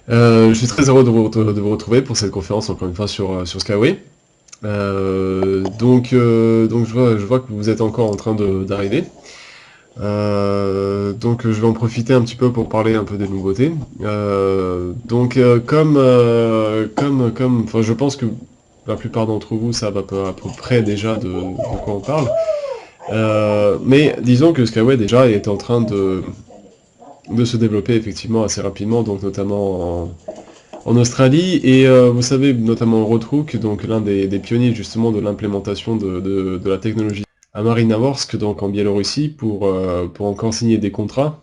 Je suis très heureux de vous retrouver pour cette conférence, encore une fois, sur Skyway. Donc je vois que vous êtes encore en train d'arriver. Donc je vais en profiter un petit peu pour parler un peu des nouveautés. Enfin, je pense que la plupart d'entre vous savent à peu près déjà de quoi on parle. Mais disons que Skyway déjà est en train de se développer effectivement assez rapidement, donc notamment en Australie, et vous savez, notamment Rotrook, donc l'un des pionniers justement de l'implémentation de la technologie à Marinavorsk, donc en Biélorussie, pour encore signer des contrats.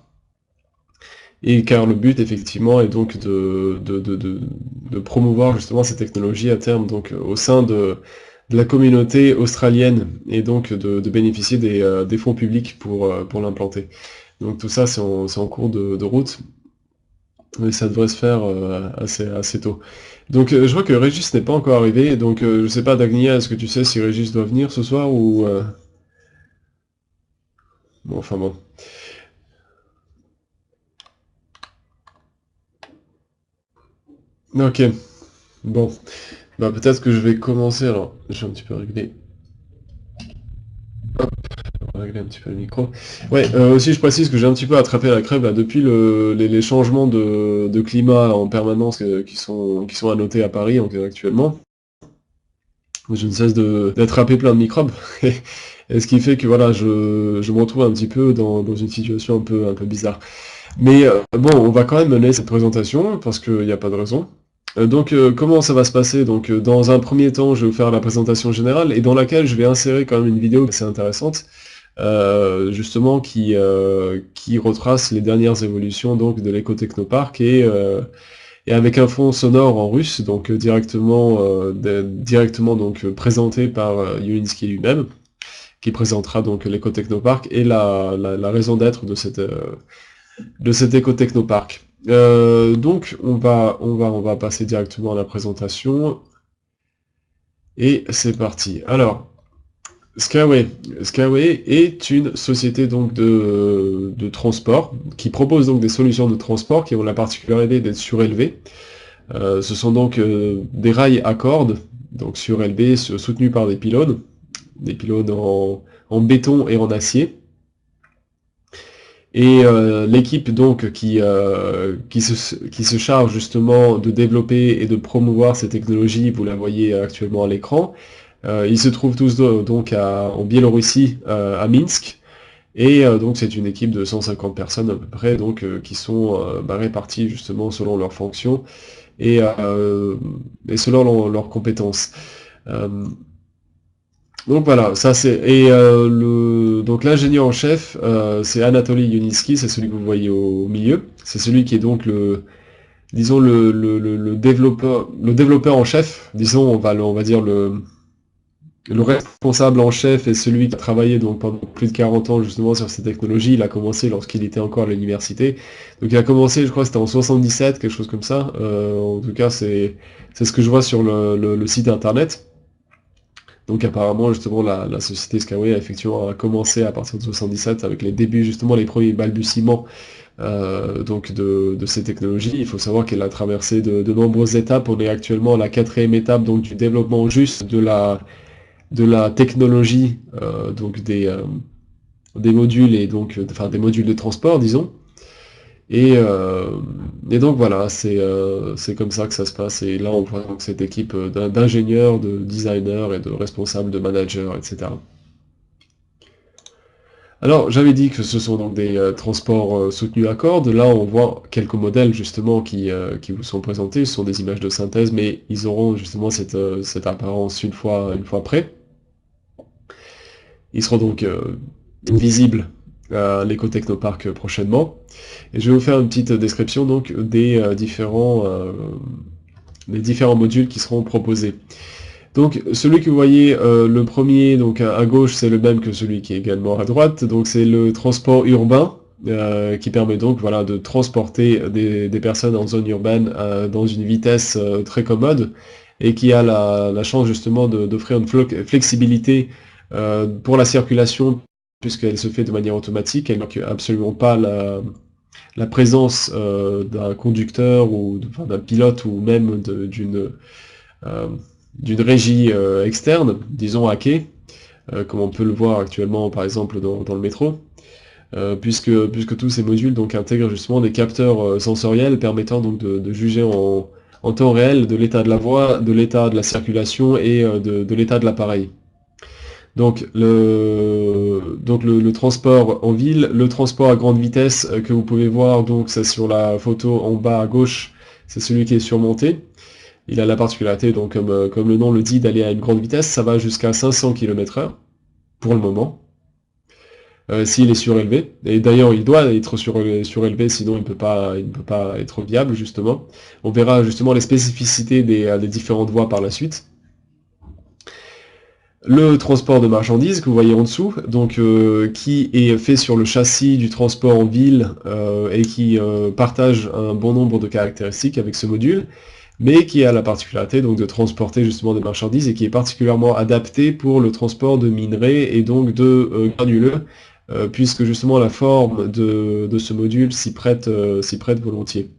Et car le but effectivement est donc de promouvoir justement ces technologies à terme donc au sein de la communauté australienne, et donc de bénéficier des fonds publics pour l'implanter. Donc tout ça c'est en cours de route. Mais ça devrait se faire assez tôt. Donc je vois que Régis n'est pas encore arrivé, donc je sais pas, Dagnia, est-ce que tu sais si Régis doit venir ce soir ou... Bon, enfin bon. Ok, bon. Bah peut-être que je vais commencer, alors je vais un petit peu régler... Hop, on va régler un petit peu le micro. Ouais, aussi je précise que j'ai un petit peu attrapé la crève là, depuis les changements de climat en permanence qui sont annotés à Paris actuellement. Je ne cesse d'attraper plein de microbes. Et ce qui fait que voilà, je me retrouve un petit peu dans une situation un peu bizarre. Mais bon, on va quand même mener cette présentation, parce qu'il n'y a pas de raison. Comment ça va se passer? Donc, dans un premier temps, je vais vous faire la présentation générale, et dans laquelle je vais insérer quand même une vidéo assez intéressante, justement, qui retrace les dernières évolutions donc, de l'éco-technopark, et avec un fond sonore en russe, donc directement donc présenté par Yulinsky lui-même, qui présentera donc l'éco-technopark et la raison d'être de cet éco-technopark. Donc on va passer directement à la présentation, et c'est parti. Alors, Skyway. Skyway est une société donc de transport qui propose donc des solutions de transport qui ont la particularité d'être surélevées. Ce sont donc des rails à cordes, donc surélevés, soutenus par des pylônes en béton et en acier. Et l'équipe donc qui se charge justement de développer et de promouvoir ces technologies, vous la voyez actuellement à l'écran, ils se trouvent tous donc en Biélorussie, à Minsk, et donc c'est une équipe de 150 personnes à peu près, donc qui sont réparties justement selon leurs fonctions et, selon leurs compétences. Euh, donc voilà, ça c'est donc l'ingénieur en chef, c'est Anatoly Yuniski, c'est celui que vous voyez au milieu. C'est celui qui est donc disons le développeur en chef. Disons, on va dire le responsable en chef, et celui qui a travaillé donc pendant plus de 40 ans justement sur ces technologies. Il a commencé lorsqu'il était encore à l'université. Donc il a commencé, je crois que c'était en 77, quelque chose comme ça. En tout cas, c'est ce que je vois sur le site internet. Donc apparemment, justement, la société Skyway effectivement a commencé à partir de 77 avec les débuts, justement, les premiers balbutiements donc de ces technologies. Il faut savoir qu'elle a traversé de nombreuses étapes. On est actuellement à la quatrième étape donc du développement juste de la technologie, donc des modules, et donc enfin des modules de transport, disons. Et, euh, et donc voilà, c'est comme ça que ça se passe. Et là, on voit donc cette équipe d'ingénieurs, de designers et de responsables, de managers, etc. Alors, j'avais dit que ce sont donc des transports soutenus à cordes. Là, on voit quelques modèles justement qui vous sont présentés. Ce sont des images de synthèse, mais ils auront justement cette apparence une fois prêts. Ils seront donc visibles à l'Éco-Technopark prochainement. Et je vais vous faire une petite description donc des différents modules qui seront proposés. Donc celui que vous voyez, le premier donc à gauche, c'est le même que celui qui est également à droite. Donc c'est le transport urbain, qui permet donc voilà, de transporter des personnes en zone urbaine dans une vitesse très commode, et qui a la chance justement d'offrir une flexibilité pour la circulation, puisqu'elle se fait de manière automatique. Elle ne manque absolument pas la présence d'un conducteur ou enfin, d'un pilote ou même euh, d'une régie externe, disons à quai, comme on peut le voir actuellement par exemple dans le métro, puisque tous ces modules donc intègrent justement des capteurs sensoriels permettant donc de juger en temps réel de l'état de la voie, de l'état de la circulation et de l'état de l'appareil. Donc le transport en ville, le transport à grande vitesse que vous pouvez voir, donc c'est sur la photo en bas à gauche, c'est celui qui est surmonté. Il a la particularité, donc comme le nom le dit, d'aller à une grande vitesse, ça va jusqu'à 500 km/h pour le moment, s'il est surélevé. Et d'ailleurs, il doit être surélevé, sinon il ne peut pas être viable, justement. On verra justement les spécificités des différentes voies par la suite. Le transport de marchandises que vous voyez en dessous, donc qui est fait sur le châssis du transport en ville et qui partage un bon nombre de caractéristiques avec ce module, mais qui a la particularité donc de transporter justement des marchandises et qui est particulièrement adapté pour le transport de minerais et donc de granuleux, puisque justement la forme de ce module s'y prête volontiers.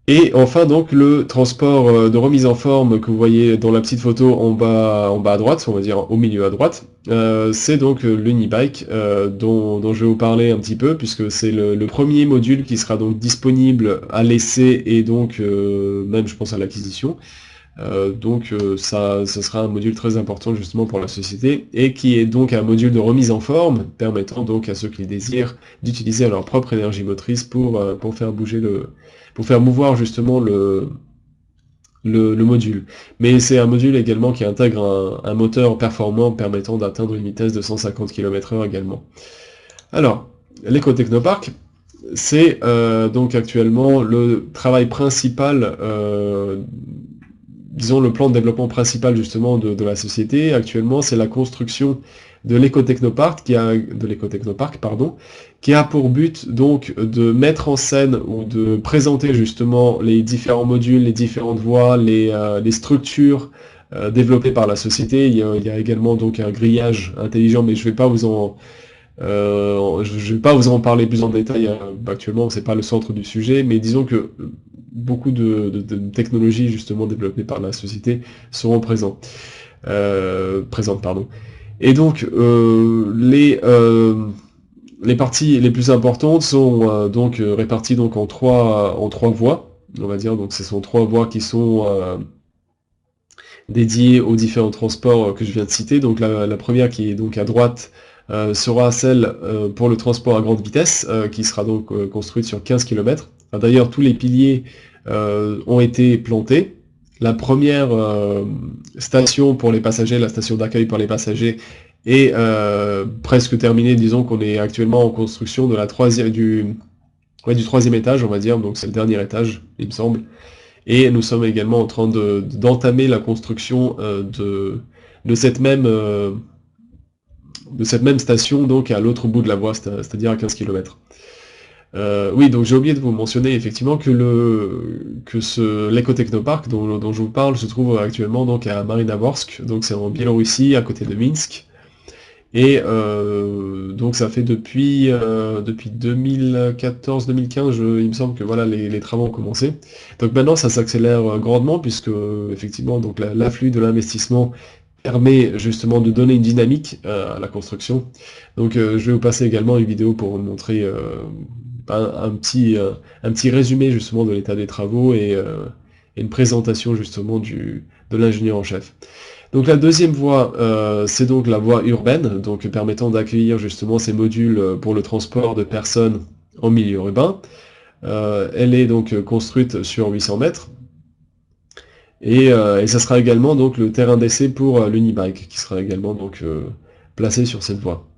Et enfin donc le transport de remise en forme que vous voyez dans la petite photo en bas à droite, on va dire au milieu à droite, c'est donc l'Unibike dont je vais vous parler un petit peu, puisque c'est le premier module qui sera donc disponible à l'essai et donc même je pense à l'acquisition. Ça sera un module très important justement pour la société, et qui est donc un module de remise en forme, permettant donc à ceux qui le désirent d'utiliser leur propre énergie motrice pour faire bouger pour faire mouvoir justement le module. Mais c'est un module également qui intègre un moteur performant permettant d'atteindre une vitesse de 150 km/h également. Alors, l'éco-technopark, c'est donc actuellement le travail principal, disons le plan de développement principal justement de la société. Actuellement, c'est la construction de l'éco-technopark qui a pour but donc de mettre en scène ou de présenter justement les différents modules, les différentes voies, les structures développées par la société. Il y a également donc un grillage intelligent, mais je vais pas vous en je vais pas vous en parler plus en détail. Actuellement, c'est pas le centre du sujet, mais disons que beaucoup de technologies justement développées par la société seront présentes, pardon. Et donc les parties les plus importantes sont réparties donc en trois voies, on va dire. Donc ce sont trois voies qui sont dédiées aux différents transports que je viens de citer. Donc la première qui est donc à droite sera celle pour le transport à grande vitesse, qui sera donc construite sur 15 km. Enfin, d'ailleurs, tous les piliers ont été plantés. La première station pour les passagers, la station d'accueil pour les passagers, est presque terminée. Disons qu'on est actuellement en construction de du troisième étage, on va dire, donc c'est le dernier étage, il me semble. Et nous sommes également en train d'entamer la construction de cette même station, donc à l'autre bout de la voie, c'est-à-dire à 15 km. Oui, donc j'ai oublié de vous mentionner effectivement que l'éco-technopark dont je vous parle se trouve actuellement donc à Marinavorsk, donc c'est en Biélorussie, à côté de Minsk. Et donc ça fait depuis 2014-2015, il me semble que voilà les travaux ont commencé. Donc maintenant ça s'accélère grandement, puisque effectivement donc l'afflux de l'investissement permet justement de donner une dynamique à la construction. Donc je vais vous passer également une vidéo pour vous montrer un petit résumé justement de l'état des travaux et une présentation justement de l'ingénieur en chef. Donc la deuxième voie, c'est donc la voie urbaine, donc permettant d'accueillir justement ces modules pour le transport de personnes en milieu urbain. Elle est donc construite sur 800 mètres. Et ça sera également donc le terrain d'essai pour l'Unibike, qui sera également donc placé sur cette voie.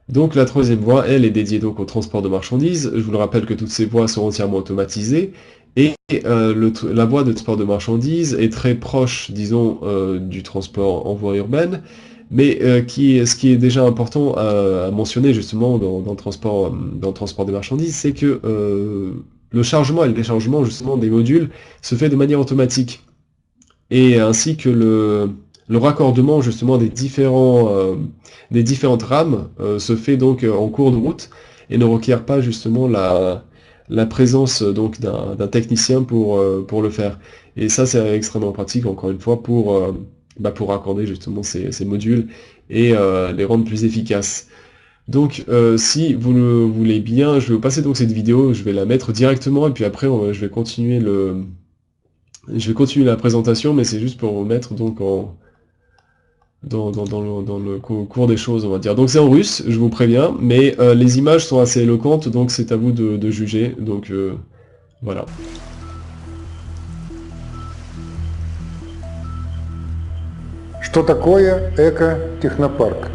Donc la troisième voie, elle, est dédiée donc au transport de marchandises. Je vous le rappelle que toutes ces voies sont entièrement automatisées, et la voie de transport de marchandises est très proche, disons, du transport en voie urbaine, mais ce qui est déjà important à mentionner justement dans le transport des marchandises, c'est que le chargement et le déchargement justement des modules se fait de manière automatique, et ainsi que le raccordement justement des différentes rames se fait donc en cours de route, et ne requiert pas justement la présence donc d'un technicien pour le faire. Et ça, c'est extrêmement pratique, encore une fois, pour accorder justement ces modules et les rendre plus efficaces. Donc, si vous le voulez bien, je vais vous passer donc cette vidéo, je vais la mettre directement, et puis après, je vais continuer la présentation, mais c'est juste pour vous mettre donc dans le cours des choses, on va dire. Donc c'est en russe, je vous préviens, mais les images sont assez éloquentes, donc c'est à vous de juger. Donc voilà. Что такое экотехнопарк?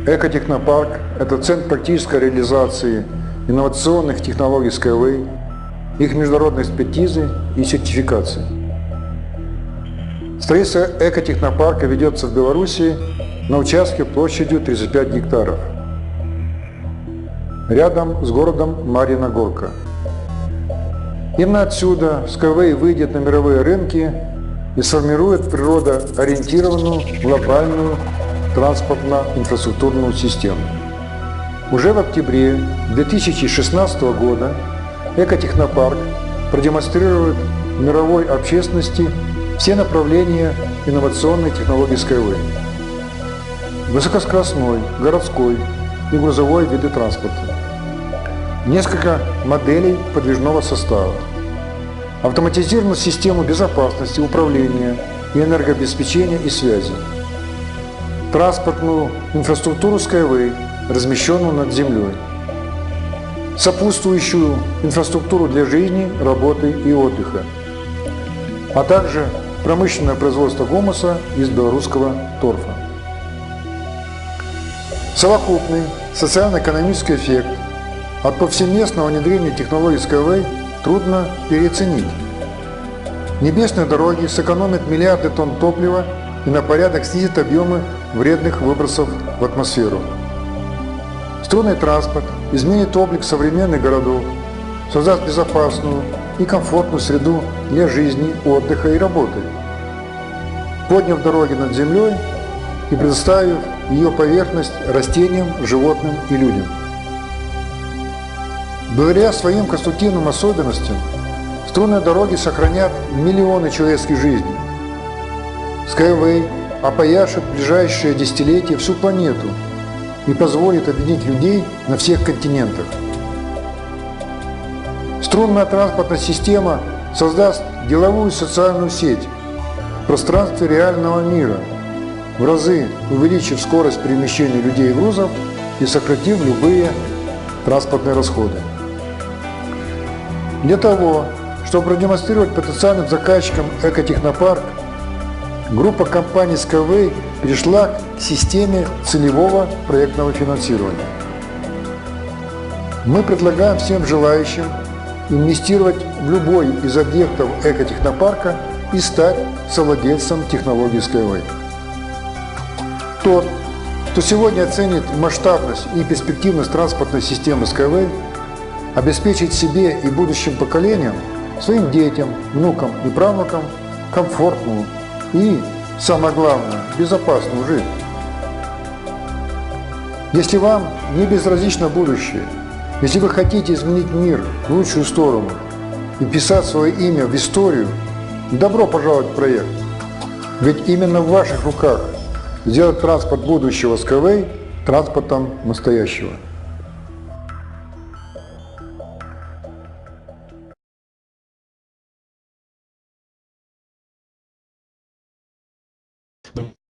Экотехнопарк– это центр практической реализации инновационных технологий Skyway, их международной экспертизы и сертификации. Строительство экотехнопарка ведется в Беларуси на участке площадью 35 гектаров, рядом с городом Марьина Горка. Именно отсюда Skyway выйдет на мировые рынки и сформирует природоориентированную глобальную транспортно-инфраструктурную систему. Уже в октябре 2016 года экотехнопарк продемонстрирует мировой общественности все направления инновационной технологии Skyway. Высокоскоростной, городской и грузовой виды транспорта. Несколько моделей подвижного состава. Автоматизированную систему безопасности, управления и энергообеспечения и связи. Транспортную инфраструктуру Skyway, размещенную над землей. Сопутствующую инфраструктуру для жизни, работы и отдыха. А также промышленное производство гумуса из белорусского торфа. Совокупный социально-экономический эффект от повсеместного внедрения технологий Skyway трудно переоценить. Небесные дороги сэкономят миллиарды тонн топлива и на порядок снизит объемы вредных выбросов в атмосферу. Струнный транспорт изменит облик современных городов, создаст безопасную и комфортную среду для жизни, отдыха и работы, подняв дороги над землей и предоставив ее поверхность растениям, животным и людям. Благодаря своим конструктивным особенностям струнные дороги сохранят миллионы человеческих жизней. Skyway опояшет в ближайшие десятилетия всю планету и позволит объединить людей на всех континентах. Струнная транспортная система создаст деловую и социальную сеть в пространстве реального мира, в разы увеличив скорость перемещения людей и грузов и сократив любые транспортные расходы. Для того, чтобы продемонстрировать потенциальным заказчикам экотехнопарк, группа компаний Skyway перешла к системе целевого проектного финансирования. Мы предлагаем всем желающим инвестировать в любой из объектов экотехнопарка и стать совладельцем технологии Skyway. Тот, кто сегодня оценит масштабность и перспективность транспортной системы Skyway, обеспечит себе и будущим поколениям, своим детям, внукам и правнукам комфортную и, самое главное, безопасную жизнь. Если вам не безразлично будущее, если вы хотите изменить мир в лучшую сторону и вписать свое имя в историю, добро пожаловать в проект. Ведь именно в ваших руках сделать транспорт будущего Skyway транспортом настоящего.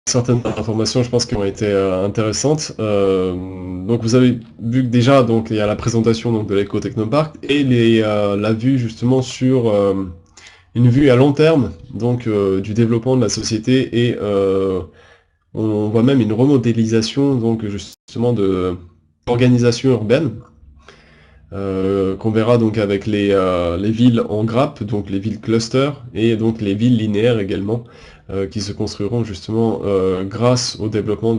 Certaines informations, je pense, qui ont été intéressantes. Donc vous avez vu que déjà, donc il y a la présentation donc de l'Eco-Technopark et la vue justement sur une vue à long terme donc du développement de la société et on voit même une remodélisation donc justement de l'organisation urbaine qu'on verra donc avec les villes en grappe, donc les villes cluster et donc les villes linéaires également. Qui se construiront justement grâce au développement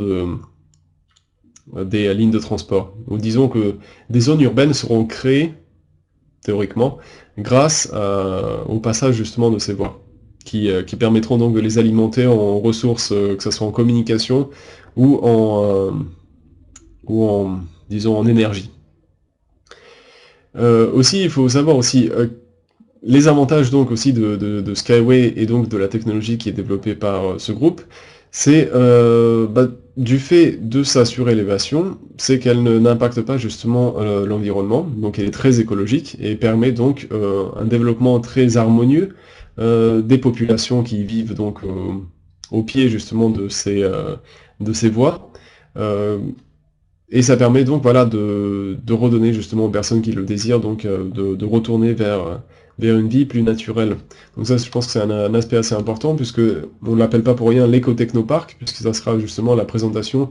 des lignes de transport. Ou disons que des zones urbaines seront créées, théoriquement, grâce au passage justement de ces voies, qui permettront donc de les alimenter en ressources, que ce soit en communication ou en disons, en énergie. Aussi, il faut savoir aussi les avantages donc aussi de Skyway et donc de la technologie qui est développée par ce groupe, c'est du fait de sa surélévation, c'est qu'elle n'impacte pas justement l'environnement, donc elle est très écologique et permet donc un développement très harmonieux des populations qui vivent donc au pied justement de ces voies. Euh, et ça permet donc voilà, de redonner justement aux personnes qui le désirent, donc de retourner vers une vie plus naturelle. Donc ça, je pense que c'est un aspect assez important, puisque on ne l'appelle pas pour rien l'éco-technopark, puisque ça sera justement la présentation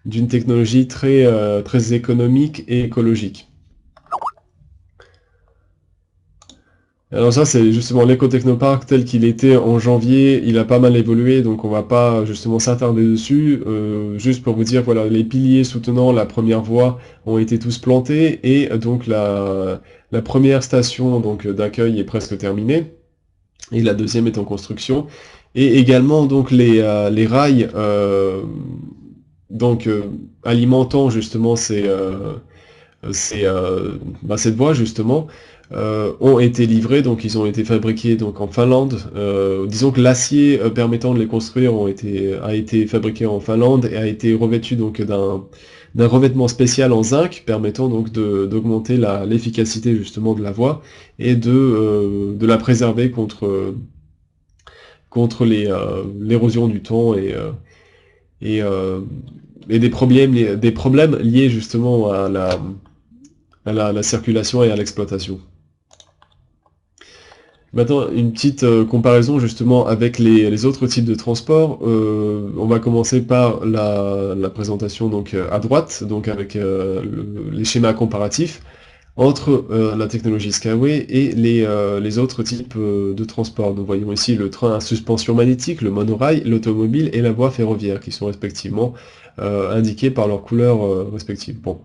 d'une technologie très économique et écologique. Alors ça, c'est justement l'éco-technopark tel qu'il était en janvier, il a pas mal évolué, donc on va pas justement s'attarder dessus. Juste pour vous dire, voilà, les piliers soutenant la première voie ont été tous plantés, et donc la première station donc d'accueil est presque terminée, et la deuxième est en construction. Et également donc les rails donc alimentant justement cette voie justement ont été livrés, donc ils ont été fabriqués donc en Finlande. Disons que l'acier permettant de les construire a été fabriqué en Finlande et a été revêtu donc d'un revêtement spécial en zinc permettant donc d'augmenter l'efficacité justement de la voie et de la préserver contre l'érosion du temps et, euh, et des problèmes liés justement à la circulation et à l'exploitation. Maintenant, une petite comparaison justement avec les autres types de transport. On va commencer par la présentation donc à droite, donc avec les schémas comparatifs entre la technologie Skyway et les autres types de transport. Nous voyons ici le train à suspension magnétique, le monorail, l'automobile et la voie ferroviaire, qui sont respectivement indiqués par leurs couleurs respectives. Bon.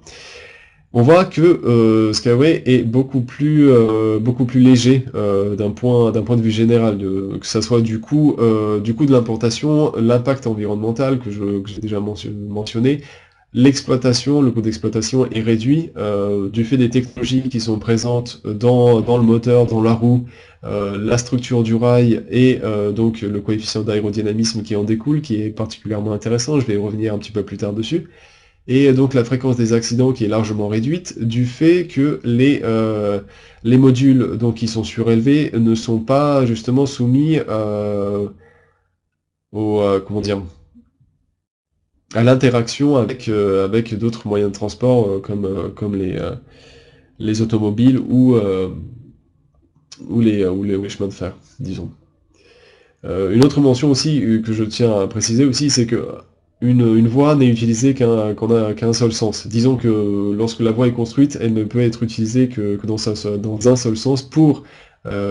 On voit que Skyway est beaucoup plus léger d'un point de vue général, que ça soit du coût de l'implantation, l'impact environnemental que j'ai déjà mentionné, le coût d'exploitation est réduit du fait des technologies qui sont présentes dans le moteur, dans la roue, la structure du rail et donc le coefficient d'aérodynamisme qui en découle, qui est particulièrement intéressant, je vais y revenir un petit peu plus tard dessus. Et donc la fréquence des accidents qui est largement réduite du fait que les modules donc, qui sont surélevés ne sont pas justement soumis comment dire, à l'interaction avec d'autres moyens de transport comme les automobiles ou les chemins de fer, disons. Une autre mention aussi que je tiens à préciser aussi, c'est que une voie n'est utilisée qu'un seul sens. Disons que lorsque la voie est construite, elle ne peut être utilisée que dans un seul sens. Pour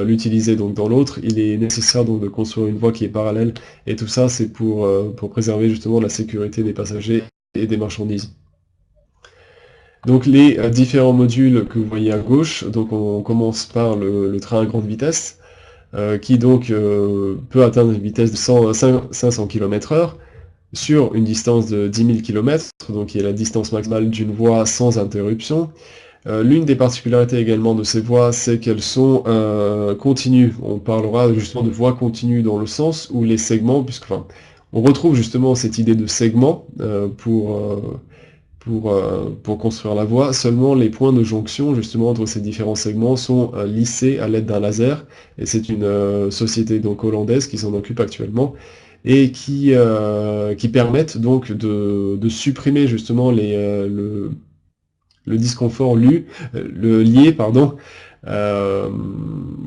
l'utiliser donc dans l'autre, il est nécessaire donc de construire une voie qui est parallèle, et tout ça c'est pour préserver justement la sécurité des passagers et des marchandises. Donc les différents modules que vous voyez à gauche, donc on commence par le train à grande vitesse, qui donc peut atteindre une vitesse de 500 km/h, sur une distance de 10 000 km, donc qui est la distance maximale d'une voie sans interruption. L'une des particularités également de ces voies, c'est qu'elles sont continues. On parlera justement de voies continues dans le sens où les segments, on retrouve justement cette idée de segment pour construire la voie. Seulement les points de jonction justement entre ces différents segments sont lissés à l'aide d'un laser, et c'est une société donc hollandaise qui s'en occupe actuellement, et qui permettent donc de supprimer justement le disconfort lié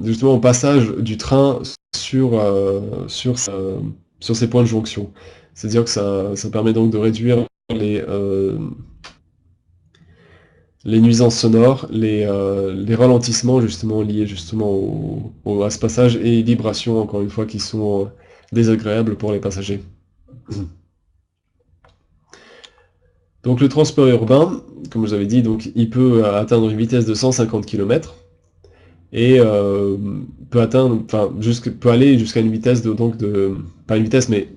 justement au passage du train sur ces points de jonction. C'est-à-dire que ça permet donc de réduire les nuisances sonores, les ralentissements justement liés justement à ce passage, et les vibrations encore une fois qui sont désagréable pour les passagers. Donc le transport urbain, comme je vous avais dit, donc, il peut atteindre une vitesse de 150 km et peut aller jusqu'à une vitesse pas une vitesse, mais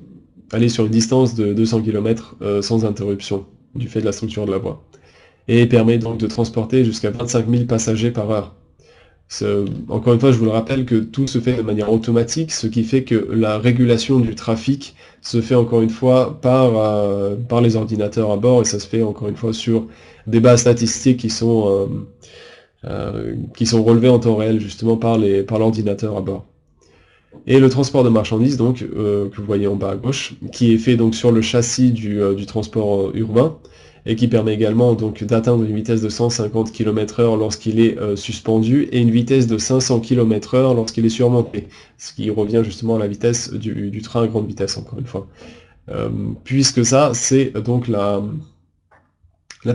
aller sur une distance de 200 km sans interruption, du fait de la structure de la voie. et permet donc de transporter jusqu'à 25 000 passagers par heure. Encore une fois, je vous le rappelle que tout se fait de manière automatique, ce qui fait que la régulation du trafic se fait encore une fois par les ordinateurs à bord, et ça se fait encore une fois sur des bases statistiques qui sont relevées en temps réel justement par l'ordinateur à bord. Et le transport de marchandises, donc, que vous voyez en bas à gauche, qui est fait donc sur le châssis du transport urbain, et qui permet également donc d'atteindre une vitesse de 150 km/h lorsqu'il est suspendu, et une vitesse de 500 km/h lorsqu'il est surmonté, ce qui revient justement à la vitesse du train à grande vitesse, encore une fois. Puisque ça, c'est donc la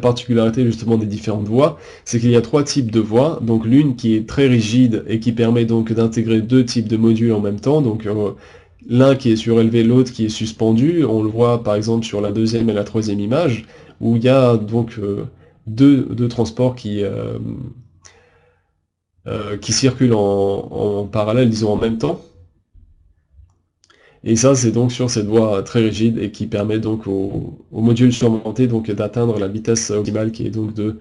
particularité justement des différentes voies, c'est qu'il y a 3 types de voies, donc l'une qui est très rigide et qui permet donc d'intégrer 2 types de modules en même temps, donc l'un qui est surélevé, l'autre qui est suspendu. On le voit par exemple sur la deuxième et la troisième image, où il y a donc deux transports qui circulent en parallèle, disons en même temps. Et ça, c'est donc sur cette voie très rigide et qui permet donc au module surmonté donc d'atteindre la vitesse optimale qui est donc de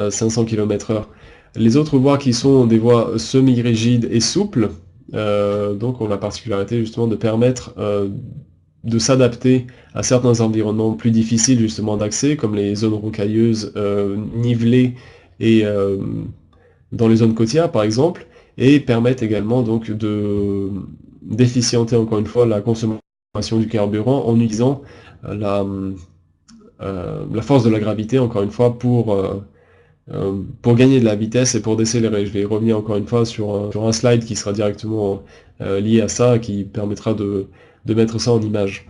500 km/h. Les autres voies qui sont des voies semi-rigides et souples, donc ont la particularité justement de permettre de s'adapter à certains environnements plus difficiles justement d'accès, comme les zones rocailleuses, nivelées et dans les zones côtières par exemple, et permettent également donc d'efficienter encore une fois la consommation du carburant en utilisant la force de la gravité encore une fois pour gagner de la vitesse et pour décélérer. Je vais revenir encore une fois sur un slide qui sera directement lié à ça, qui permettra de mettre ça en image.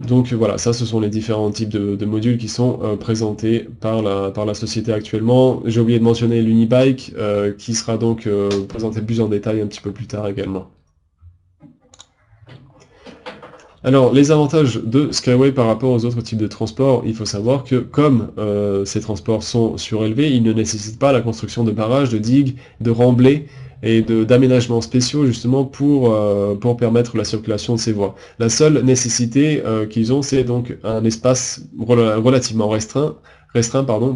Donc voilà, ça ce sont les différents types de modules qui sont présentés par la société actuellement. J'ai oublié de mentionner l'Unibike, qui sera donc présenté plus en détail un petit peu plus tard également. Alors, les avantages de Skyway par rapport aux autres types de transports, il faut savoir que comme ces transports sont surélevés, ils ne nécessitent pas la construction de barrages, de digues, de remblais et d'aménagements spéciaux justement pour permettre la circulation de ces voies. La seule nécessité qu'ils ont, c'est donc un espace relativement restreint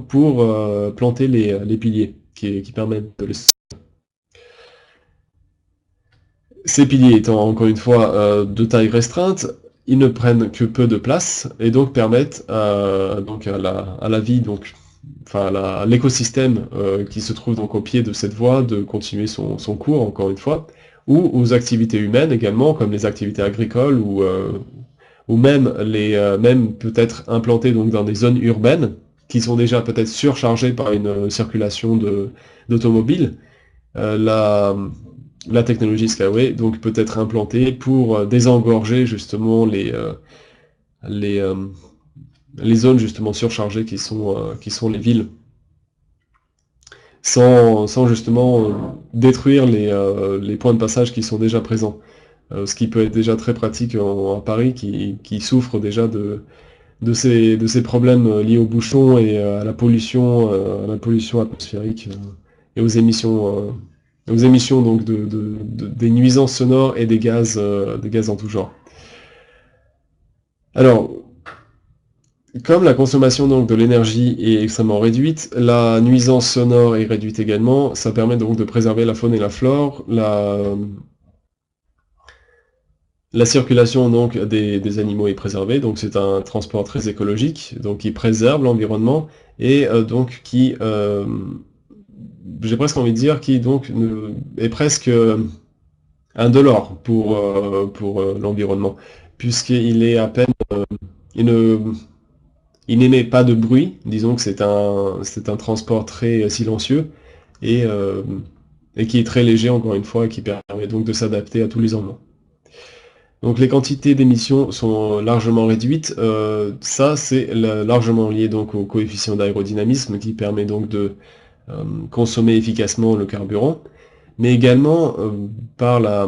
pour planter les piliers qui permettent de les... Ces piliers étant encore une fois de taille restreinte, ils ne prennent que peu de place et donc permettent donc à la vie, donc, enfin à l'écosystème qui se trouve donc au pied de cette voie de continuer son cours encore une fois, ou aux activités humaines également, comme les activités agricoles ou même même peut-être implantées donc dans des zones urbaines qui sont déjà peut-être surchargées par une circulation d'automobiles. La technologie Skyway donc peut être implantée pour désengorger justement les zones justement surchargées qui sont les villes, sans justement détruire les points de passage qui sont déjà présents. Ce qui peut être déjà très pratique à Paris, qui souffre déjà de ces problèmes liés aux bouchons et à la pollution atmosphérique et aux émissions donc des nuisances sonores et des gaz en tout genre. Alors, comme la consommation donc de l'énergie est extrêmement réduite, la nuisance sonore est réduite également. Ça permet donc de préserver la faune et la flore, la circulation donc des animaux est préservée, donc c'est un transport très écologique, donc qui préserve l'environnement et donc qui j'ai presque envie de dire, qui donc est presque indolore pour l'environnement, puisqu'il est à peine, il n'émet pas de bruit, disons que c'est un transport très silencieux et qui est très léger encore une fois, et qui permet donc de s'adapter à tous les environnements. Donc les quantités d'émissions sont largement réduites, ça c'est largement lié donc au coefficient d'aérodynamisme qui permet donc de consommer efficacement le carburant, mais également par la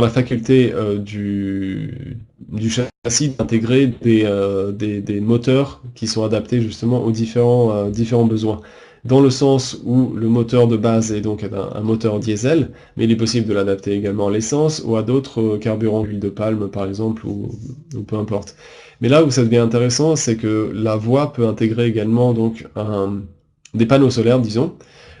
faculté du châssis d'intégrer des moteurs qui sont adaptés justement aux différents besoins. dans le sens où le moteur de base est donc un moteur diesel, mais il est possible de l'adapter également à l'essence ou à d'autres carburants, l'huile de palme par exemple, ou peu importe. Mais là où ça devient intéressant, c'est que la voie peut intégrer également donc des panneaux solaires, disons,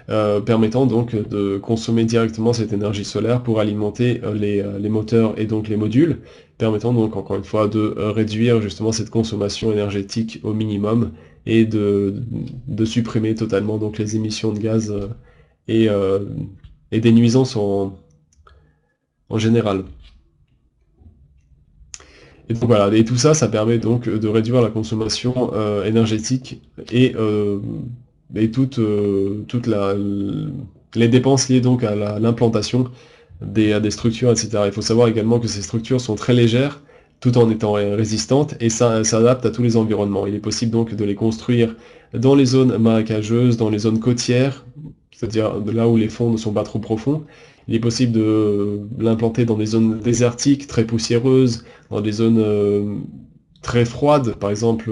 permettant donc de consommer directement cette énergie solaire pour alimenter les moteurs et donc les modules, permettant donc encore une fois de réduire justement cette consommation énergétique au minimum et de supprimer totalement donc les émissions de gaz et des nuisances en général. Et donc voilà, et tout ça, ça permet donc de réduire la consommation énergétique et toutes les dépenses liées donc à l'implantation des structures, etc. Il faut savoir également que ces structures sont très légères, tout en étant résistantes, et ça s'adapte à tous les environnements. Il est possible donc de les construire dans les zones marécageuses, dans les zones côtières, c'est-à-dire là où les fonds ne sont pas trop profonds. Il est possible de l'implanter dans des zones désertiques, très poussiéreuses, dans des zones très froides. Par exemple,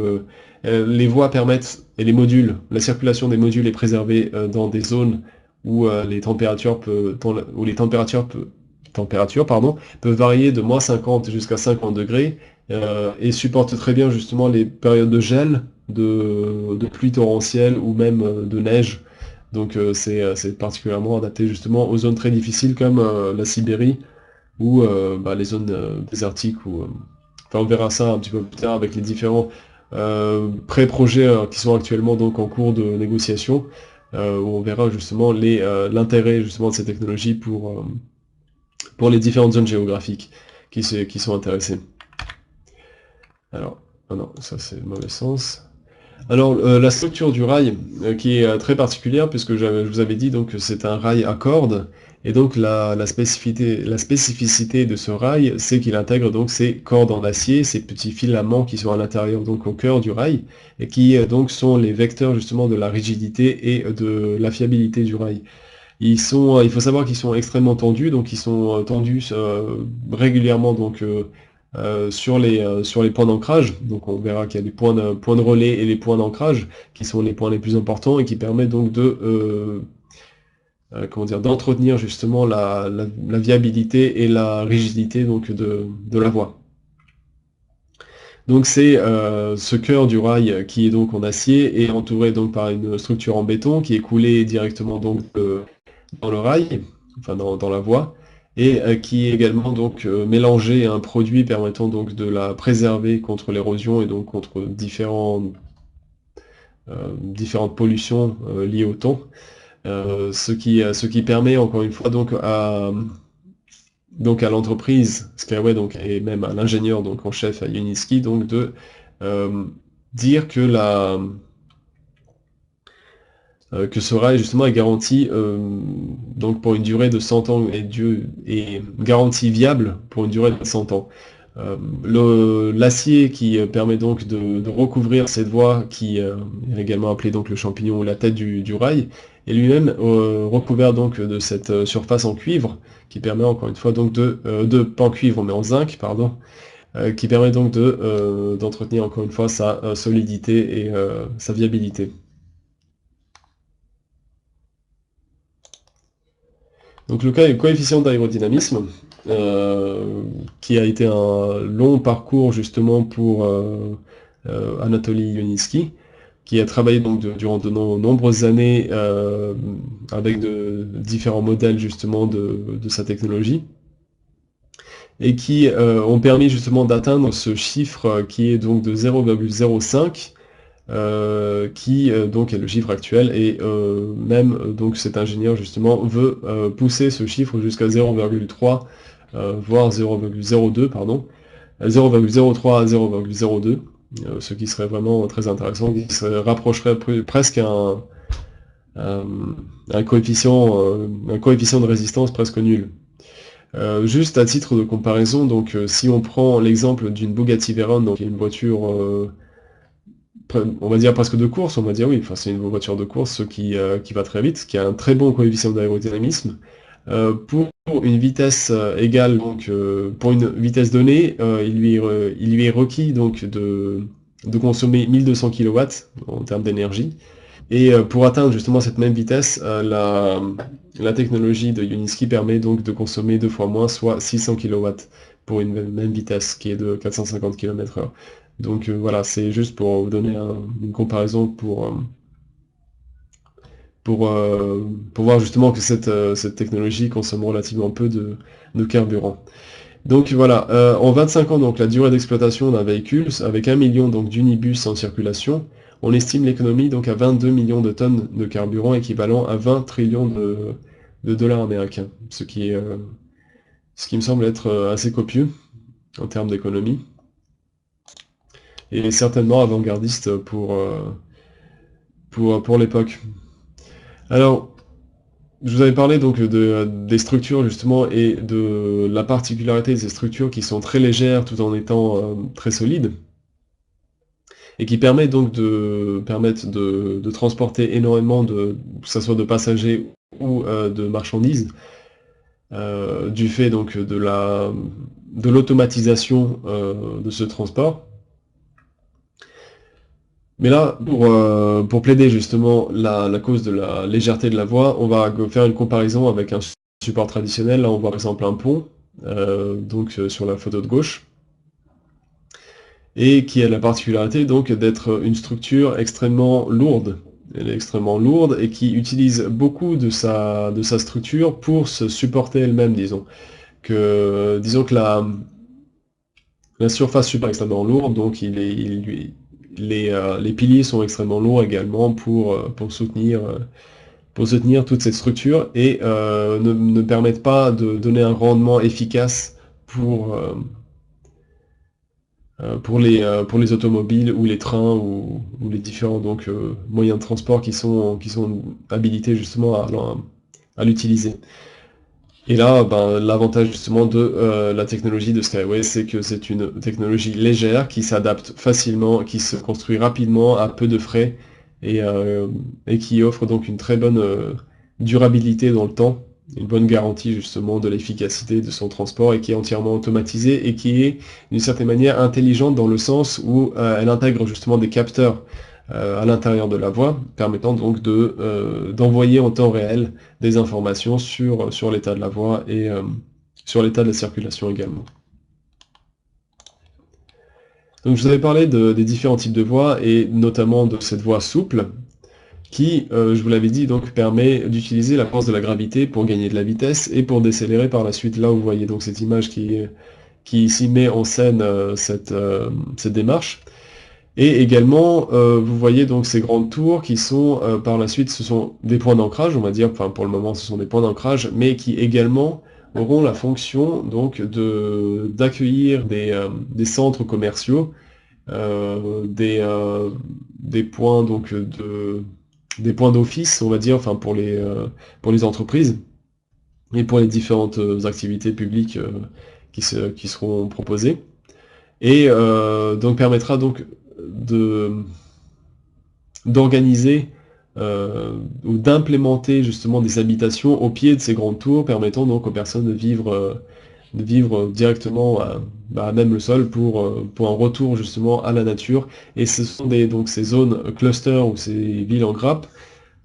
les voies permettent, et les modules, la circulation des modules est préservée dans des zones où les températures peuvent varier de -50 jusqu'à 50 degrés et supportent très bien justement les périodes de gel, de pluie torrentielle ou même de neige. Donc c'est particulièrement adapté justement aux zones très difficiles comme la Sibérie ou les zones désertiques. Enfin, on verra ça un petit peu plus tard avec les différents pré-projets qui sont actuellement donc en cours de négociation, où on verra justement l'intérêt justement de ces technologies pour les différentes zones géographiques qui sont intéressées. Alors, oh non, ça c'est le mauvais sens. Alors, la structure du rail, qui est très particulière, puisque je vous avais dit donc que c'est un rail à cordes, et donc la spécificité de ce rail, c'est qu'il intègre donc ces cordes en acier, ces petits filaments qui sont à l'intérieur, donc au cœur du rail, et qui donc sont les vecteurs justement de la rigidité et de la fiabilité du rail. Il faut savoir qu'ils sont extrêmement tendus, donc ils sont tendus régulièrement donc sur les points d'ancrage. Donc on verra qu'il y a des points de relais et les points d'ancrage qui sont les points les plus importants et qui permettent donc d'entretenir justement la viabilité et la rigidité donc de la voie. Donc c'est ce cœur du rail qui est donc en acier et entouré donc par une structure en béton qui est coulée directement donc dans le rail, enfin dans la voie, et qui est également donc mélangé à un produit permettant donc de la préserver contre l'érosion et donc contre différentes pollutions liées au temps, ce qui permet encore une fois donc à l'entreprise Skyway donc, et même à l'ingénieur donc en chef à Uniski donc de dire que ce rail justement est garanti donc pour une durée de 100 ans et garanti viable pour une durée de 100 ans. L'acier qui permet donc de recouvrir cette voie, qui est également appelé donc le champignon ou la tête du rail, est lui-même recouvert donc de cette surface en cuivre, qui permet encore une fois donc pas en cuivre mais en zinc, pardon, qui permet donc d'entretenir encore une fois sa solidité et sa viabilité. Donc le coefficient d'aérodynamisme, qui a été un long parcours justement pour Anatoly Yuniski, qui a travaillé donc durant de nombreuses années avec différents modèles justement de sa technologie, et qui ont permis justement d'atteindre ce chiffre qui est donc de 0,05, qui donc est le chiffre actuel, et même donc cet ingénieur justement veut pousser ce chiffre jusqu'à 0,3 voire 0,02 pardon, 0,03 à 0,02, ce qui serait vraiment très intéressant, qui se rapprocherait presque à un coefficient de résistance presque nul. Juste à titre de comparaison, donc si on prend l'exemple d'une Bugatti Veyron, donc une voiture on va dire presque de course, on va dire oui, enfin c'est une voiture de course qui va très vite, qui a un très bon coefficient d'aérodynamisme. Pour une vitesse égale, donc pour une vitesse donnée, il lui est requis donc de consommer 1200 kW en termes d'énergie, Et pour atteindre justement cette même vitesse, la technologie de Uniski permet donc de consommer 2 fois moins, soit 600 kW pour une même vitesse qui est de 450 km/h. Donc voilà, c'est juste pour vous donner une comparaison pour voir justement que cette technologie consomme relativement peu de carburant. Donc voilà, en 25 ans, donc la durée d'exploitation d'un véhicule, avec 1 million donc d'unibus en circulation, on estime l'économie donc à 22 millions de tonnes de carburant, équivalent à 20 trillions de dollars américains, ce qui me semble être assez copieux en termes d'économie, et certainement avant-gardiste pour l'époque. Alors, je vous avais parlé donc des structures justement et de la particularité de ces structures qui sont très légères tout en étant très solides et qui permettent donc de transporter énormément que ce soit de passagers ou de marchandises, du fait donc de l'automatisation de ce transport. Mais là, pour plaider justement la cause de la légèreté de la voie, on va faire une comparaison avec un support traditionnel. Là, on voit par exemple un pont, sur la photo de gauche, et qui a la particularité donc d'être une structure extrêmement lourde. Elle est extrêmement lourde et qui utilise beaucoup de sa structure pour se supporter elle-même, disons. Disons que la surface supporte extrêmement lourde, donc les piliers sont extrêmement lourds également pour soutenir toute cette structure et ne permettent pas de donner un rendement efficace pour les automobiles ou les trains ou les différents moyens de transport qui sont habilités justement à l'utiliser. Et là, l'avantage justement de la technologie de Skyway, c'est que c'est une technologie légère qui s'adapte facilement, qui se construit rapidement à peu de frais et qui offre donc une très bonne durabilité dans le temps, une bonne garantie justement de l'efficacité de son transport et qui est entièrement automatisée et qui est d'une certaine manière intelligente dans le sens où elle intègre justement des capteurs à l'intérieur de la voie, permettant donc d'envoyer en temps réel des informations sur l'état de la voie et sur l'état de la circulation également. Donc je vous avais parlé des différents types de voies et notamment de cette voie souple qui, je vous l'avais dit, donc permet d'utiliser la force de la gravité pour gagner de la vitesse et pour décélérer par la suite. Là vous voyez donc cette image qui ici met en scène cette démarche. Et également, vous voyez donc ces grandes tours qui sont, par la suite, ce sont des points d'ancrage, on va dire, enfin pour le moment ce sont des points d'ancrage, mais qui également auront la fonction donc d'accueillir des centres commerciaux, des points donc des points d'office, on va dire, enfin pour les entreprises et pour les différentes activités publiques qui seront proposées. Et donc permettra donc d'organiser ou d'implémenter justement des habitations au pied de ces grandes tours, permettant donc aux personnes de vivre directement à même le sol pour un retour justement à la nature. Et ce sont donc ces zones clusters ou ces villes en grappe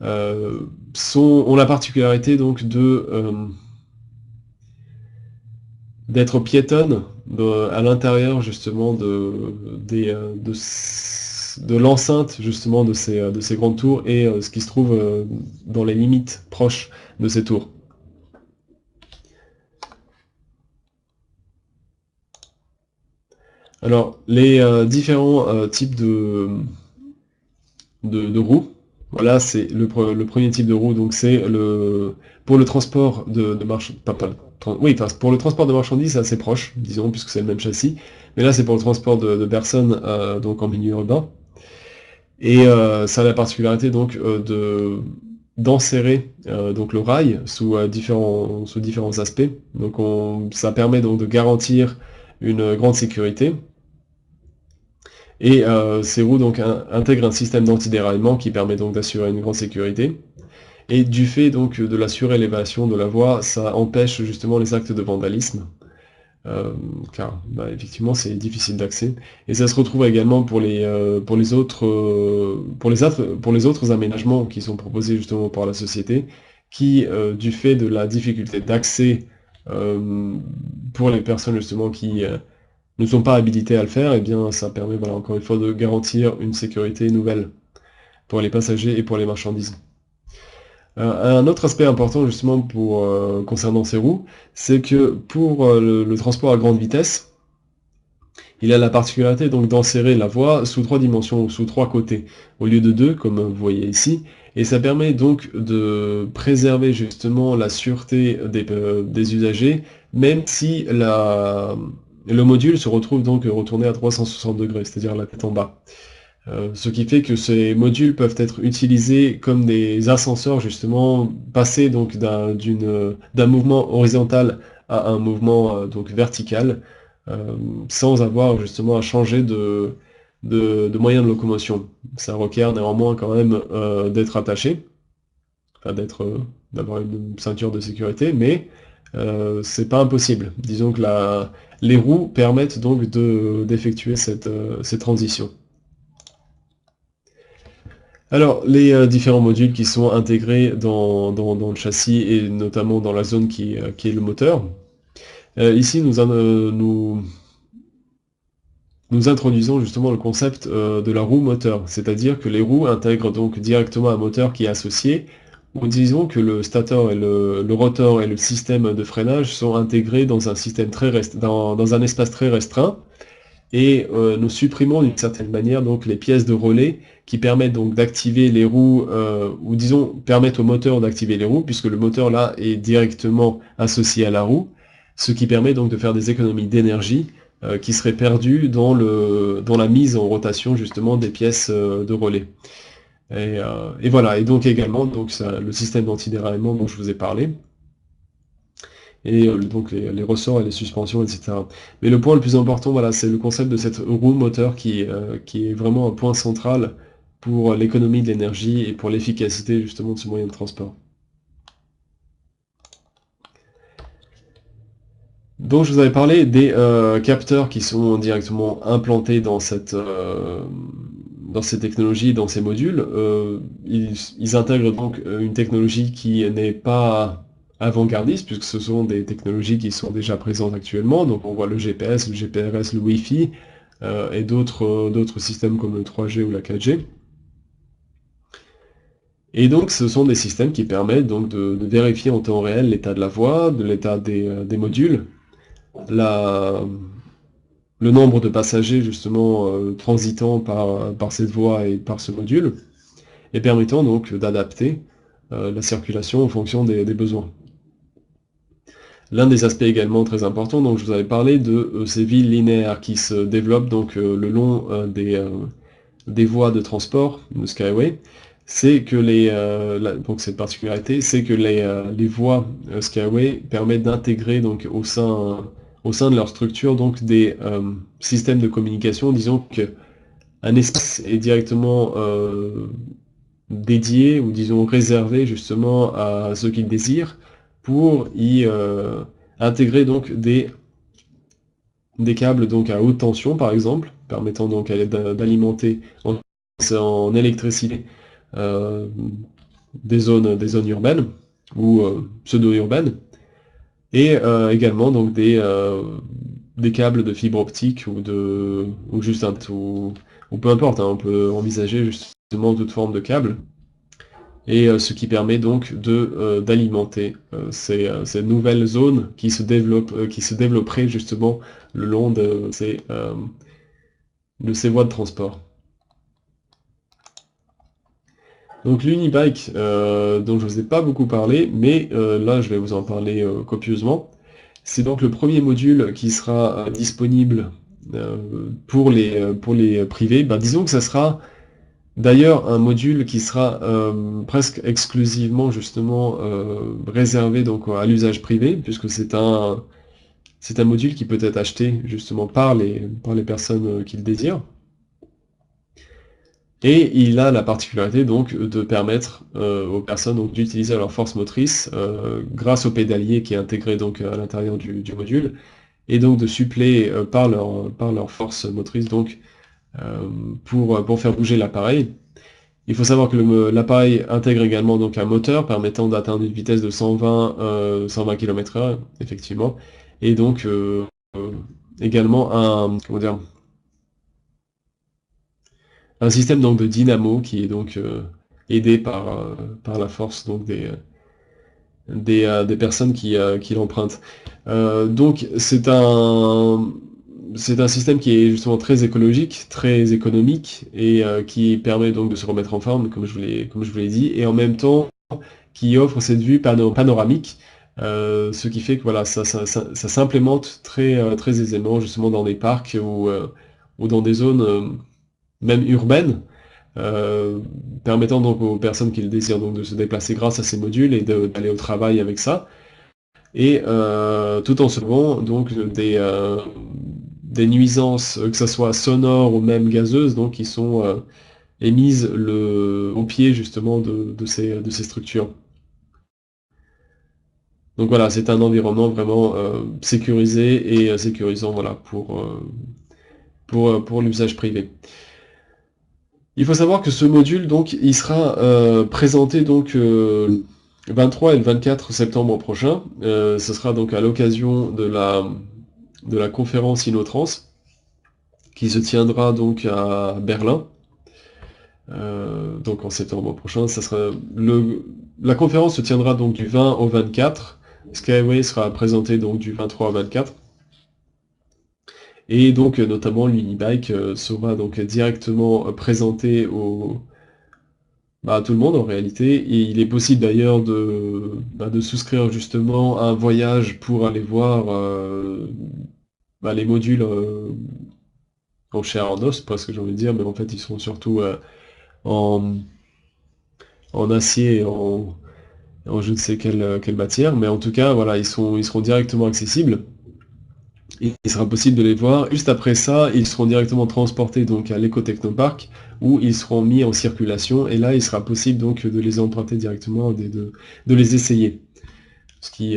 ont la particularité donc d'être piétonnes à l'intérieur justement de l'enceinte justement de ces grandes tours et ce qui se trouve dans les limites proches de ces tours. Alors, les différents types de roues. Voilà, c'est le premier type de roue, donc c'est pour le transport de marchandises, pour le transport de marchandises, c'est assez proche, disons, puisque c'est le même châssis, mais là c'est pour le transport de personnes, donc en milieu urbain, et ça a la particularité donc d'enserrer donc le rail sous différents aspects, donc ça permet donc de garantir une grande sécurité. Et ces roues donc intègrent un système d'antidéraillement qui permet donc d'assurer une grande sécurité. Et du fait donc de la surélévation de la voie, ça empêche justement les actes de vandalisme. car effectivement c'est difficile d'accès. Et ça se retrouve également pour les autres aménagements qui sont proposés justement par la société, qui, du fait de la difficulté d'accès pour les personnes justement qui ne sont pas habilitées à le faire, et bien ça permet, voilà, encore une fois, de garantir une sécurité nouvelle pour les passagers et pour les marchandises. Un autre aspect important justement concernant ces roues, c'est que pour le transport à grande vitesse, il a la particularité donc d'enserrer la voie sous 3 dimensions, ou sous 3 côtés, au lieu de 2, comme vous voyez ici, et ça permet donc de préserver justement la sûreté des usagers, même si le module se retrouve donc retourné à 360 degrés, c'est-à-dire la tête en bas. Ce qui fait que ces modules peuvent être utilisés comme des ascenseurs, justement, passer donc d'un mouvement horizontal à un mouvement donc vertical, sans avoir justement à changer de moyen de locomotion. Ça requiert néanmoins quand même d'être attaché, enfin d'avoir une ceinture de sécurité, mais c'est pas impossible. Disons que les roues permettent donc d'effectuer cette transition. Alors, les différents modules qui sont intégrés dans le châssis, et notamment dans la zone qui est le moteur. Ici, nous introduisons justement le concept de la roue moteur, c'est-à-dire que les roues intègrent donc directement un moteur qui est associé, ou disons que le stator et le rotor et le système de freinage sont intégrés dans un système dans un espace très restreint, et nous supprimons d'une certaine manière donc les pièces de relais qui permettent donc d'activer les roues, ou disons permettent au moteur d'activer les roues, puisque le moteur là est directement associé à la roue, ce qui permet donc de faire des économies d'énergie qui seraient perdues dans la mise en rotation justement des pièces de relais. Et voilà, et donc également donc le système d'antidéraillement dont je vous ai parlé, et donc les ressorts et les suspensions, etc. Mais le point le plus important, voilà, c'est le concept de cette roue moteur qui est vraiment un point central pour l'économie de l'énergie et pour l'efficacité justement de ce moyen de transport. Donc je vous avais parlé des capteurs qui sont directement implantés dans ces technologies, dans ces modules. Ils intègrent donc une technologie qui n'est pas avant-gardiste, puisque ce sont des technologies qui sont déjà présentes actuellement. Donc on voit le GPS, le GPRS, le Wi-Fi, et d'autres systèmes comme le 3G ou la 4G. Et donc ce sont des systèmes qui permettent donc de vérifier en temps réel l'état de la voie, de l'état des modules, le nombre de passagers justement transitant par cette voie et par ce module, et permettant donc d'adapter la circulation en fonction des besoins. L'un des aspects également très importants, donc je vous avais parlé de ces villes linéaires qui se développent donc le long des voies de transport, le Skyway, c'est que donc cette particularité, c'est que les voies Skyway permettent d'intégrer donc au sein de leur structure donc des systèmes de communication. Disons qu'un espace est directement dédié, ou disons réservé justement à ceux qui le désirent, pour y intégrer donc des câbles donc à haute tension par exemple, permettant donc d'alimenter en électricité des zones urbaines ou pseudo-urbaines, et également donc des câbles de fibre optique ou juste ou peu importe, hein, on peut envisager justement toute forme de câble, et ce qui permet donc d'alimenter ces nouvelles zones qui se développeraient justement le long de ces voies de transport. Donc l'Unibike, dont je ne vous ai pas beaucoup parlé, mais là je vais vous en parler copieusement. C'est donc le premier module qui sera disponible pour les privés. Disons que ça sera d'ailleurs un module qui sera presque exclusivement justement réservé donc à l'usage privé, puisque c'est un module qui peut être acheté justement par les personnes qui le désirent. Et il a la particularité donc de permettre aux personnes d'utiliser leur force motrice grâce au pédalier qui est intégré donc à l'intérieur du module, et donc de suppléer par leur force motrice donc pour faire bouger l'appareil. Il faut savoir que l'appareil intègre également donc un moteur permettant d'atteindre une vitesse de 120 km/h, effectivement, et donc également un système donc de dynamo qui est donc aidé par la force donc des personnes qui l'empruntent. Donc c'est un système qui est justement très écologique, très économique et qui permet donc de se remettre en forme, comme je vous l'ai dit, et en même temps qui offre cette vue panoramique, ce qui fait que voilà, ça s'implémente très aisément justement dans des parcs ou dans des zones même urbaines, euh, permettant donc aux personnes qui le désirent donc de se déplacer grâce à ces modules et d'aller au travail avec ça, et tout en se trouvant donc des nuisances, que ce soit sonores ou même gazeuses, donc qui sont émises au pied justement de ces structures. Donc voilà, c'est un environnement vraiment sécurisé et sécurisant voilà, pour l'usage privé. Il faut savoir que ce module, donc, il sera présenté donc, le 23 et le 24 septembre prochain. Ce sera donc à l'occasion de la conférence Innotrans, qui se tiendra donc à Berlin. Donc en septembre prochain, la conférence se tiendra donc du 20 au 24. Skyway sera présenté donc du 23 au 24. Et donc notamment l'Unibike sera donc directement présenté à tout le monde en réalité. Et il est possible d'ailleurs de souscrire justement un voyage pour aller voir les modules en chair en os, presque j'ai envie de dire, mais en fait ils sont surtout en, en acier et en je ne sais quelle matière, mais en tout cas, voilà, ils seront directement accessibles. Et il sera possible de les voir. Juste après ça, ils seront directement transportés donc à l'Ecotechnopark, où ils seront mis en circulation, et là, il sera possible donc de les emprunter directement, de les essayer. Ce qui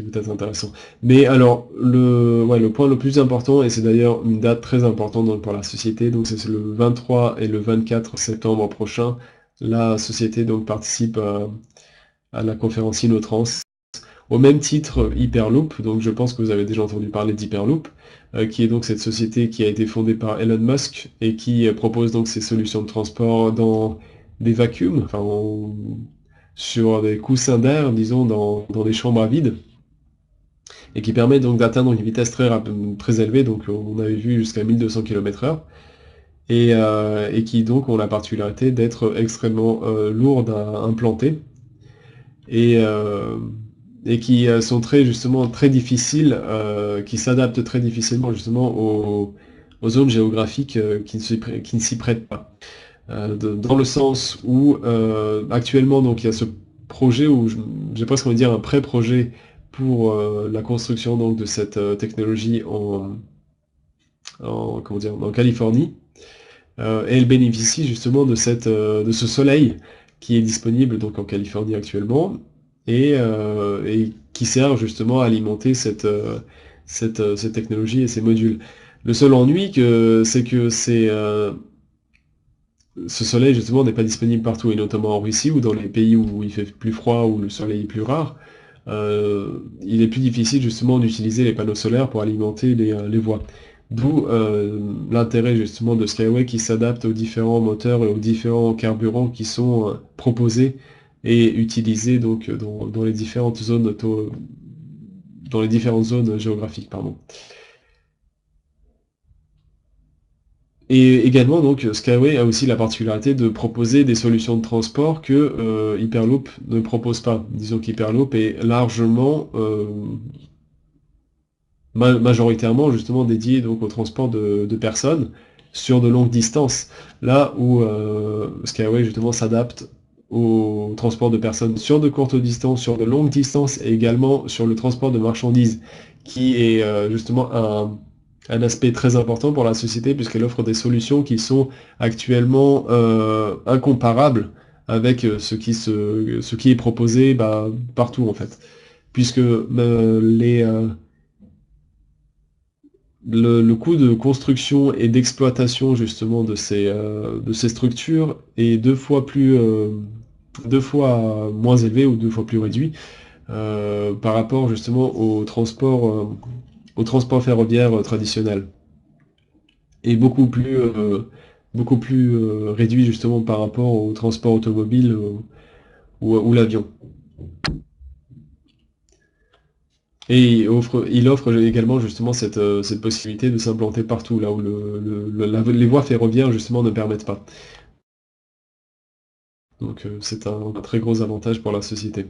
peut être intéressant. Mais alors, le point le plus important, et c'est d'ailleurs une date très importante donc, pour la société, donc c'est le 23 et le 24 septembre prochain, la société donc participe à la conférence Innotrans. Au même titre, Hyperloop, donc je pense que vous avez déjà entendu parler d'Hyperloop, qui est donc cette société qui a été fondée par Elon Musk et qui propose donc ces solutions de transport dans des vacuums, enfin sur des coussins d'air, disons, dans des chambres à vide, et qui permet donc d'atteindre une vitesse très élevée, donc on avait vu jusqu'à 1200 km/h, et qui donc ont la particularité d'être extrêmement lourdes à implanter, et qui sont justement très difficiles, qui s'adaptent très difficilement justement aux zones géographiques qui ne s'y prêtent pas. Dans le sens où actuellement donc il y a ce projet où j'ai presque envie de dire un pré-projet pour la construction donc de cette technologie comment dire, en Californie, et elle bénéficie justement de ce soleil qui est disponible donc en Californie actuellement et qui sert justement à alimenter cette technologie et ces modules. Le seul ennui c'est que ce soleil justement n'est pas disponible partout, et notamment en Russie ou dans les pays où il fait plus froid, où le soleil est plus rare. Il est plus difficile justement d'utiliser les panneaux solaires pour alimenter les voies. D'où l'intérêt justement de Skyway qui s'adapte aux différents moteurs et aux différents carburants qui sont proposés et utilisés donc dans les différentes zones géographiques, pardon. Et également, donc, Skyway a aussi la particularité de proposer des solutions de transport que Hyperloop ne propose pas. Disons qu'Hyperloop est largement, majoritairement, justement dédié donc, au transport de personnes sur de longues distances. Là où Skyway, justement, s'adapte au transport de personnes sur de courtes distances, sur de longues distances, et également sur le transport de marchandises, qui est justement un aspect très important pour la société, puisqu'elle offre des solutions qui sont actuellement incomparables avec ce qui est proposé partout en fait. Puisque le coût de construction et d'exploitation justement de ces structures est deux fois moins élevé ou deux fois plus réduit par rapport justement au transport ferroviaire traditionnel. Et beaucoup plus réduit justement par rapport au transport automobile ou l'avion. Et il offre également justement cette possibilité de s'implanter partout, là où les voies ferroviaires justement ne permettent pas. Donc c'est un très gros avantage pour la société.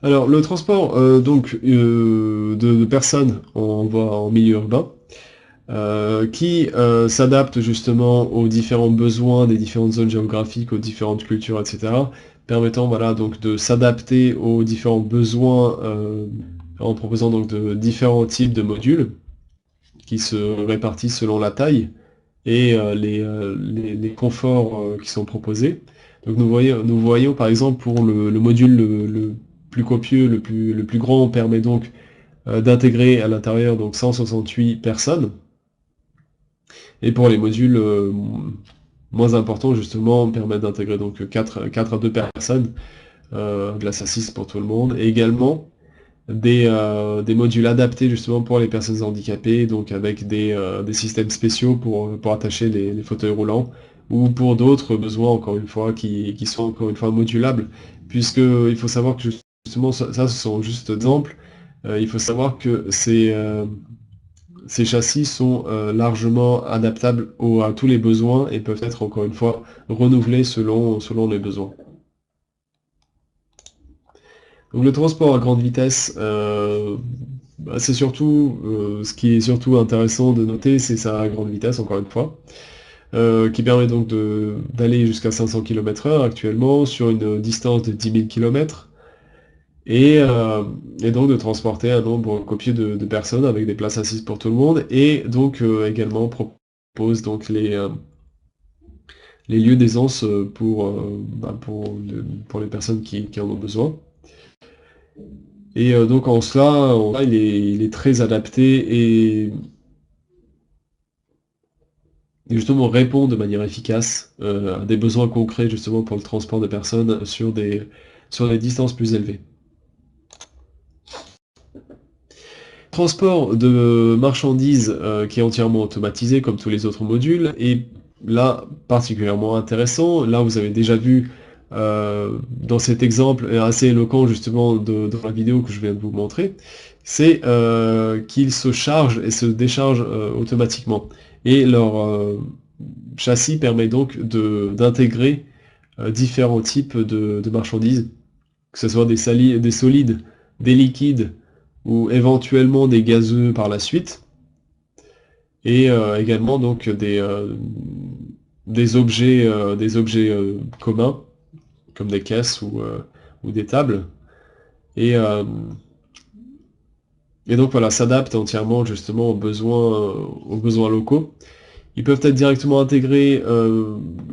Alors le transport de personnes en milieu urbain, qui s'adapte justement aux différents besoins des différentes zones géographiques, aux différentes cultures, etc. Permettant voilà, donc de s'adapter aux différents besoins en proposant donc de différents types de modules qui se répartissent selon la taille et les conforts qui sont proposés. Donc nous voyons par exemple pour le module le plus copieux, le plus grand, permet donc d'intégrer à l'intérieur donc 168 personnes. Et pour les modules moins importants, justement, permettent d'intégrer donc 4 à 2 personnes, glace à 6 pour tout le monde, et également des modules adaptés justement pour les personnes handicapées, donc avec des systèmes spéciaux pour attacher les fauteuils roulants, ou pour d'autres besoins, encore une fois, qui sont encore une fois modulables, puisque il faut savoir que justement, ça ce sont juste exemples, il faut savoir que ces châssis sont largement adaptables à tous les besoins et peuvent être, encore une fois, renouvelés selon les besoins. Donc le transport à grande vitesse, c'est surtout, ce qui est surtout intéressant de noter, c'est sa grande vitesse, encore une fois, qui permet donc d'aller jusqu'à 500 km/h actuellement sur une distance de 10 000 km. Et donc de transporter un nombre copieux de personnes avec des places assises pour tout le monde, et donc également propose donc les lieux d'aisance pour les personnes qui en ont besoin. Et donc en cela, il est très adapté et justement répond de manière efficace à des besoins concrets justement pour le transport de personnes sur des distances plus élevées. Transport de marchandises qui est entièrement automatisé comme tous les autres modules, et là particulièrement intéressant, là vous avez déjà vu dans cet exemple assez éloquent justement dans la vidéo que je viens de vous montrer, c'est qu'ils se chargent et se déchargent automatiquement. Et leur châssis permet donc d'intégrer différents types de marchandises, que ce soit des solides, des liquides, ou éventuellement des gazeux par la suite, et également donc des objets communs, comme des caisses ou des tables, et donc voilà, s'adaptent entièrement justement aux besoins locaux. Ils peuvent être directement intégrés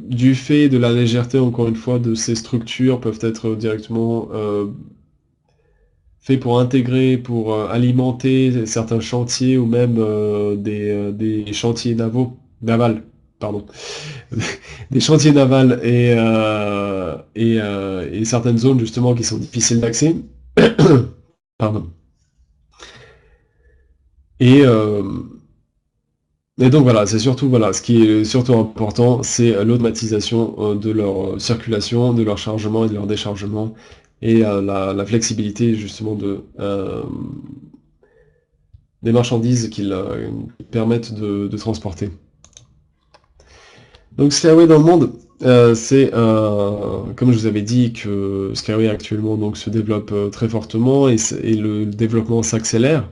du fait de la légèreté, encore une fois, de ces structures, peuvent être directement fait pour intégrer, pour alimenter certains chantiers ou même des chantiers navals, pardon, des chantiers navals et certaines zones justement qui sont difficiles d'accès. Pardon. Et donc voilà, c'est surtout ce qui est surtout important, c'est l'automatisation de leur circulation, de leur chargement et de leur déchargement, et la flexibilité justement des marchandises qu'ils permettent de transporter. Donc Skyway dans le monde, c'est comme je vous avais dit que Skyway actuellement donc se développe très fortement, et le développement s'accélère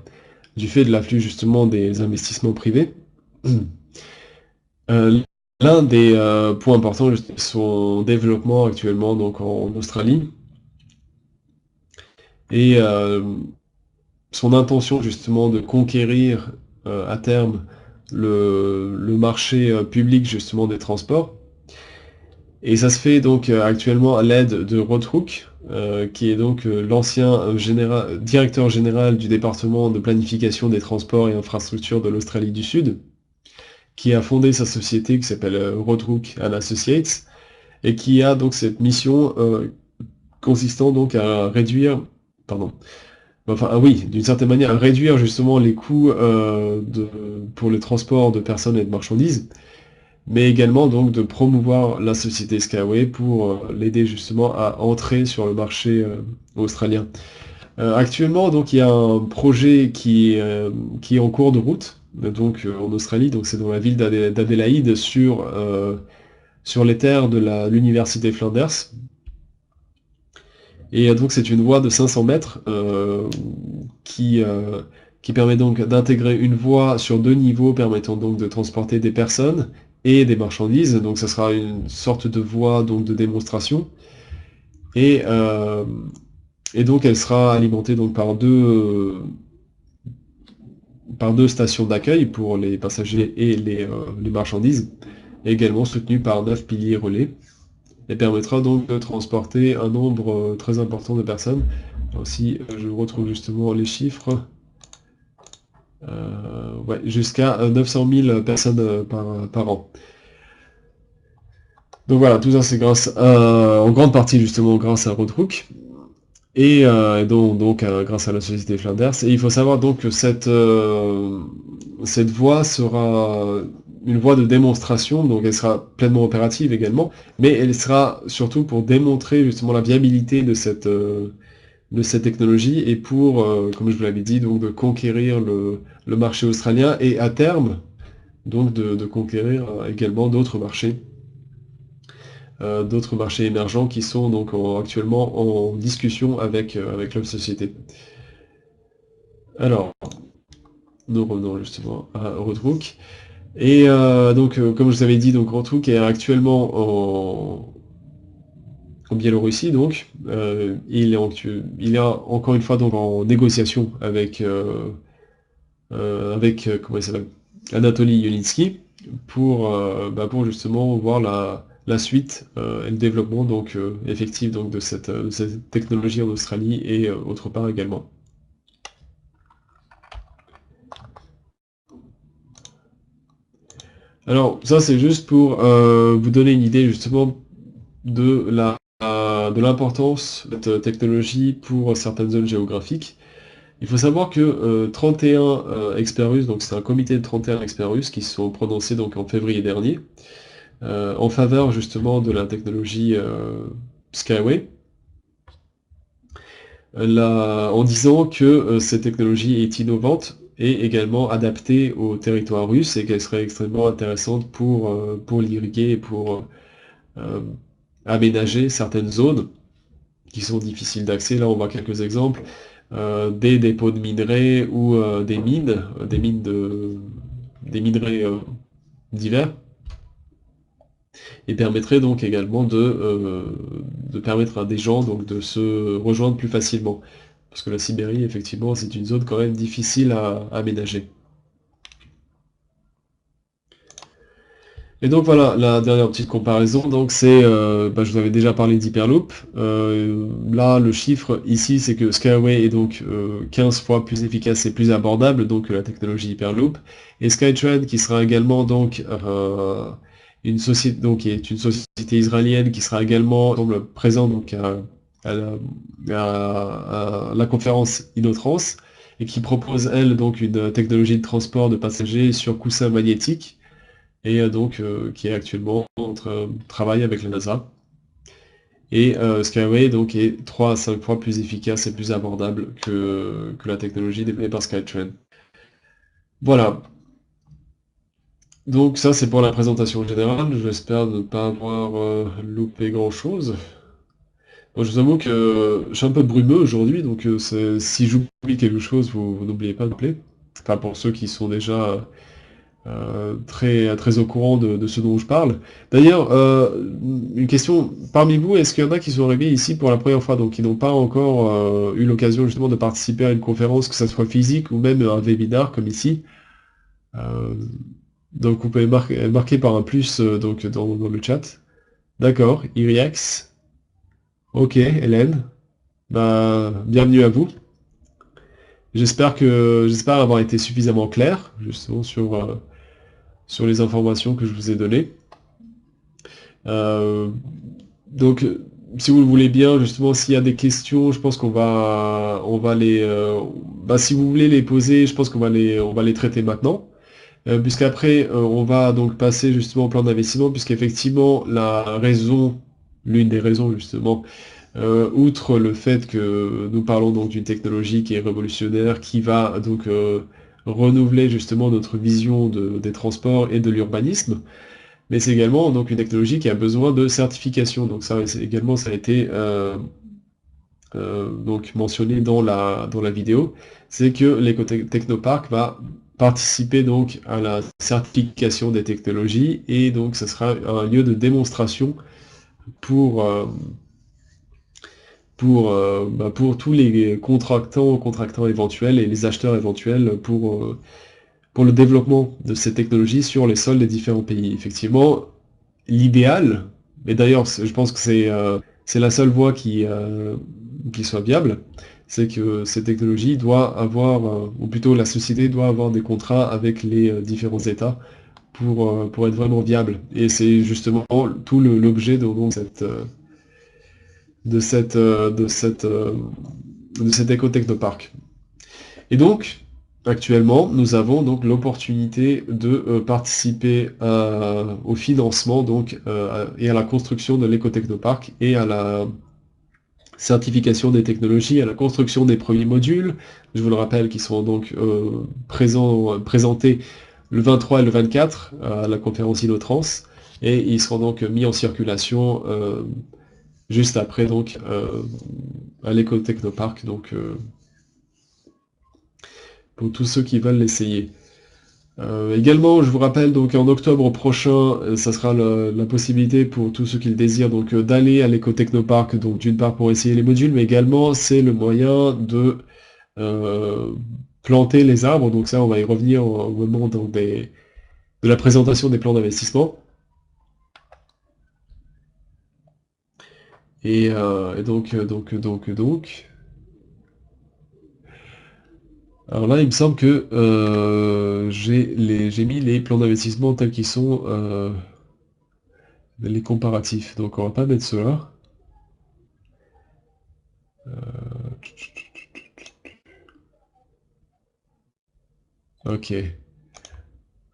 du fait de l'afflux justement des investissements privés. L'un des points importants est son développement actuellement donc en Australie, et son intention justement de conquérir à terme le marché public justement des transports. Et ça se fait donc actuellement à l'aide de Roadhook, qui est donc l'ancien directeur général du département de planification des transports et infrastructures de l'Australie du Sud, qui a fondé sa société qui s'appelle Roadhook and Associates, et qui a donc cette mission consistant donc à réduire, pardon, enfin oui, d'une certaine manière, à réduire justement les coûts pour le transport de personnes et de marchandises, mais également donc de promouvoir la société Skyway pour l'aider justement à entrer sur le marché australien. Actuellement, donc, il y a un projet qui est en cours de route, donc en Australie, donc c'est dans la ville d'Adélaïde sur les terres de l'université Flinders. Et donc c'est une voie de 500 mètres qui permet donc d'intégrer une voie sur 2 niveaux permettant donc de transporter des personnes et des marchandises. Donc ça sera une sorte de voie donc de démonstration. Et, et donc elle sera alimentée donc par deux stations d'accueil pour les passagers et les marchandises, et également soutenue par 9 piliers relais, et permettra donc de transporter un nombre très important de personnes. Si je retrouve justement les chiffres, ouais, jusqu'à 900 000 personnes par an. Donc voilà, tout ça c'est en grande partie justement grâce à Roadhook, et donc grâce à la société Flinders. Et il faut savoir donc que cette voie sera une voie de démonstration, donc elle sera pleinement opérative également, mais elle sera surtout pour démontrer justement la viabilité de cette technologie, et pour, comme je vous l'avais dit, donc de conquérir le marché australien, et à terme, donc de conquérir également d'autres marchés émergents qui sont donc actuellement en discussion avec la société. Alors, nous revenons justement à Roadhook. Et donc, comme je vous avais dit, donc Roadhook est actuellement en Biélorussie, donc il est encore une fois donc en négociation avec comment il s'appelle, Anatoly Yunitsky pour justement voir la suite et le développement donc effectif donc de cette technologie en Australie et autre part également. Alors ça c'est juste pour vous donner une idée justement de l'importance de cette technologie pour certaines zones géographiques. Il faut savoir que 31 experts russes, donc c'est un comité de 31 experts russes qui se sont prononcés donc en février dernier, en faveur justement de la technologie Skyway, en disant que cette technologie est innovante et également adaptée au territoire russe, et qu'elle serait extrêmement intéressante pour l'irriguer et pour aménager certaines zones qui sont difficiles d'accès. Là on voit quelques exemples, des dépôts de minerais ou des minerais divers, et permettrait donc également de permettre à des gens donc de se rejoindre plus facilement. Parce que la Sibérie, effectivement, c'est une zone quand même difficile à aménager. Et donc voilà, la dernière petite comparaison, donc c'est, je vous avais déjà parlé d'Hyperloop. Là, le chiffre ici, c'est que Skyway est donc 15 fois plus efficace et plus abordable donc que la technologie Hyperloop. Et Skytrain, qui sera également donc une société, donc qui est une société israélienne, qui sera également présente donc à la conférence InnoTrans, et qui propose elle donc une technologie de transport de passagers sur coussin magnétique, et donc qui est actuellement travaille avec la NASA. Et Skyway donc est 3 à 5 fois plus efficace et plus abordable que la technologie développée par Skytrain. Voilà. Donc ça c'est pour la présentation générale, j'espère ne pas avoir loupé grand chose. Bon, je vous avoue que je suis un peu brumeux aujourd'hui, donc si j'oublie quelque chose, vous n'oubliez pas de m'appeler. Enfin, pour ceux qui sont déjà très, très au courant de ce dont je parle. D'ailleurs, une question, parmi vous, est-ce qu'il y en a qui sont arrivés ici pour la première fois, donc qui n'ont pas encore eu l'occasion justement de participer à une conférence, que ça soit physique ou même un webinar comme ici? Donc vous pouvez marquer par un plus donc dans le chat. D'accord, Iriax. Ok, Hélène. Bienvenue à vous. J'espère avoir été suffisamment clair, justement, sur les informations que je vous ai données. Euh, donc, si vous le voulez bien, justement, s'il y a des questions, je pense on va si vous voulez les poser, je pense on va les traiter maintenant. Puisqu'après, on va donc passer justement au plan d'investissement, puisqu'effectivement, l'une des raisons justement, outre le fait que nous parlons donc d'une technologie qui est révolutionnaire, qui va donc renouveler justement notre vision des transports et de l'urbanisme, mais c'est également donc une technologie qui a besoin de certification. Donc ça également, ça a été donc mentionné dans la vidéo, c'est que l'éco-technopark va participer donc à la certification des technologies, et donc ce sera un lieu de démonstration pour, pour tous les contractants éventuels et les acheteurs éventuels pour le développement de ces technologies sur les sols des différents pays. Effectivement, l'idéal, et d'ailleurs je pense que c'est la seule voie qui soit viable, c'est que ces technologies doivent avoir, ou plutôt la société doit avoir des contrats avec les différents États pour être vraiment viable. Et c'est justement tout l'objet donc, de cette, de cette, de cet éco-technopark. Et donc, actuellement, nous avons donc l'opportunité de participer au financement donc, et à la construction de l'éco-technopark et à la certification des technologies, à la construction des premiers modules. Je vous le rappelle, qui sont donc présentés le 23 et le 24 à la conférence Innotrans, et ils seront donc mis en circulation juste après donc à l'éco-technopark, donc pour tous ceux qui veulent l'essayer. Également, je vous rappelle, donc en octobre prochain, ça sera la possibilité pour tous ceux qui le désirent donc d'aller à l'éco-technopark, donc d'une part pour essayer les modules, mais également c'est le moyen de planter les arbres. Donc ça, on va y revenir au moment donc, de la présentation des plans d'investissement. Et donc. Alors là, il me semble que j'ai mis les plans d'investissement tels qu'ils sont, les comparatifs. Donc on va pas mettre cela. Ok.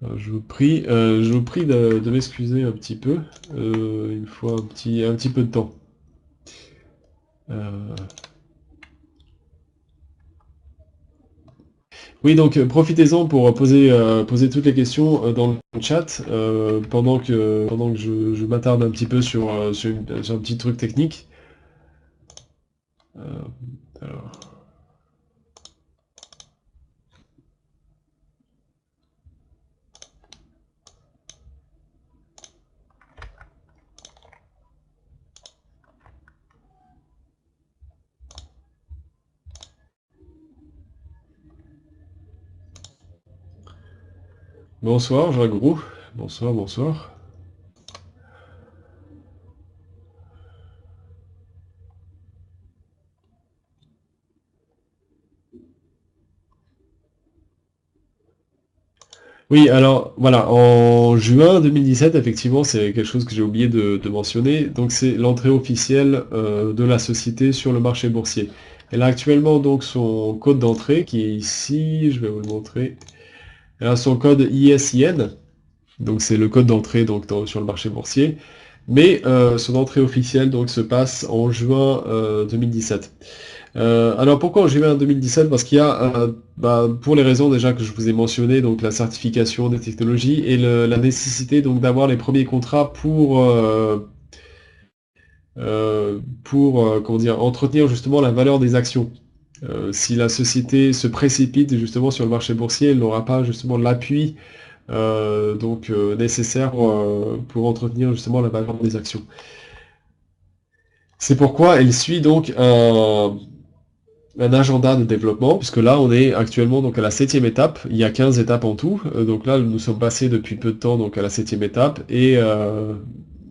Alors, je vous prie de m'excuser un petit peu. Il me faut un petit peu de temps. Oui, donc profitez-en pour poser toutes les questions dans le chat pendant que je m'attarde un petit peu sur un petit truc technique. Alors. Bonsoir, Jacques Roux. Bonsoir, bonsoir. Oui, alors voilà, en juin 2017, effectivement, c'est quelque chose que j'ai oublié de mentionner, donc c'est l'entrée officielle de la société sur le marché boursier. Elle a actuellement donc son code d'entrée qui est ici, je vais vous le montrer. Elle a son code ISIN, donc c'est le code d'entrée donc sur le marché boursier, mais son entrée officielle donc se passe en juin 2017. Alors pourquoi en juin 2017? Parce qu'il y a, pour les raisons déjà que je vous ai mentionnées, donc la certification des technologies et la nécessité donc d'avoir les premiers contrats pour comment dire, entretenir justement la valeur des actions. Si la société se précipite justement sur le marché boursier, elle n'aura pas justement l'appui nécessaire pour entretenir justement la valeur des actions. C'est pourquoi elle suit donc un agenda de développement, puisque là on est actuellement donc à la 7e étape, il y a 15 étapes en tout, donc là nous sommes passés depuis peu de temps donc à la 7e étape, et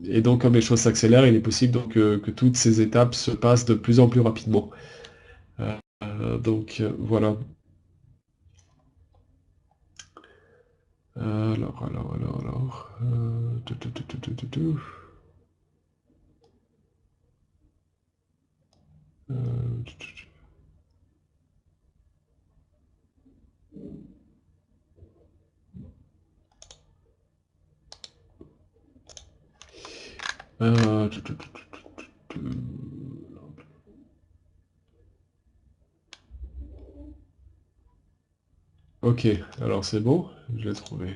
et donc, comme les choses s'accélèrent, il est possible donc, que toutes ces étapes se passent de plus en plus rapidement. Donc, voilà. Alors. Ok, alors c'est bon, je l'ai trouvé.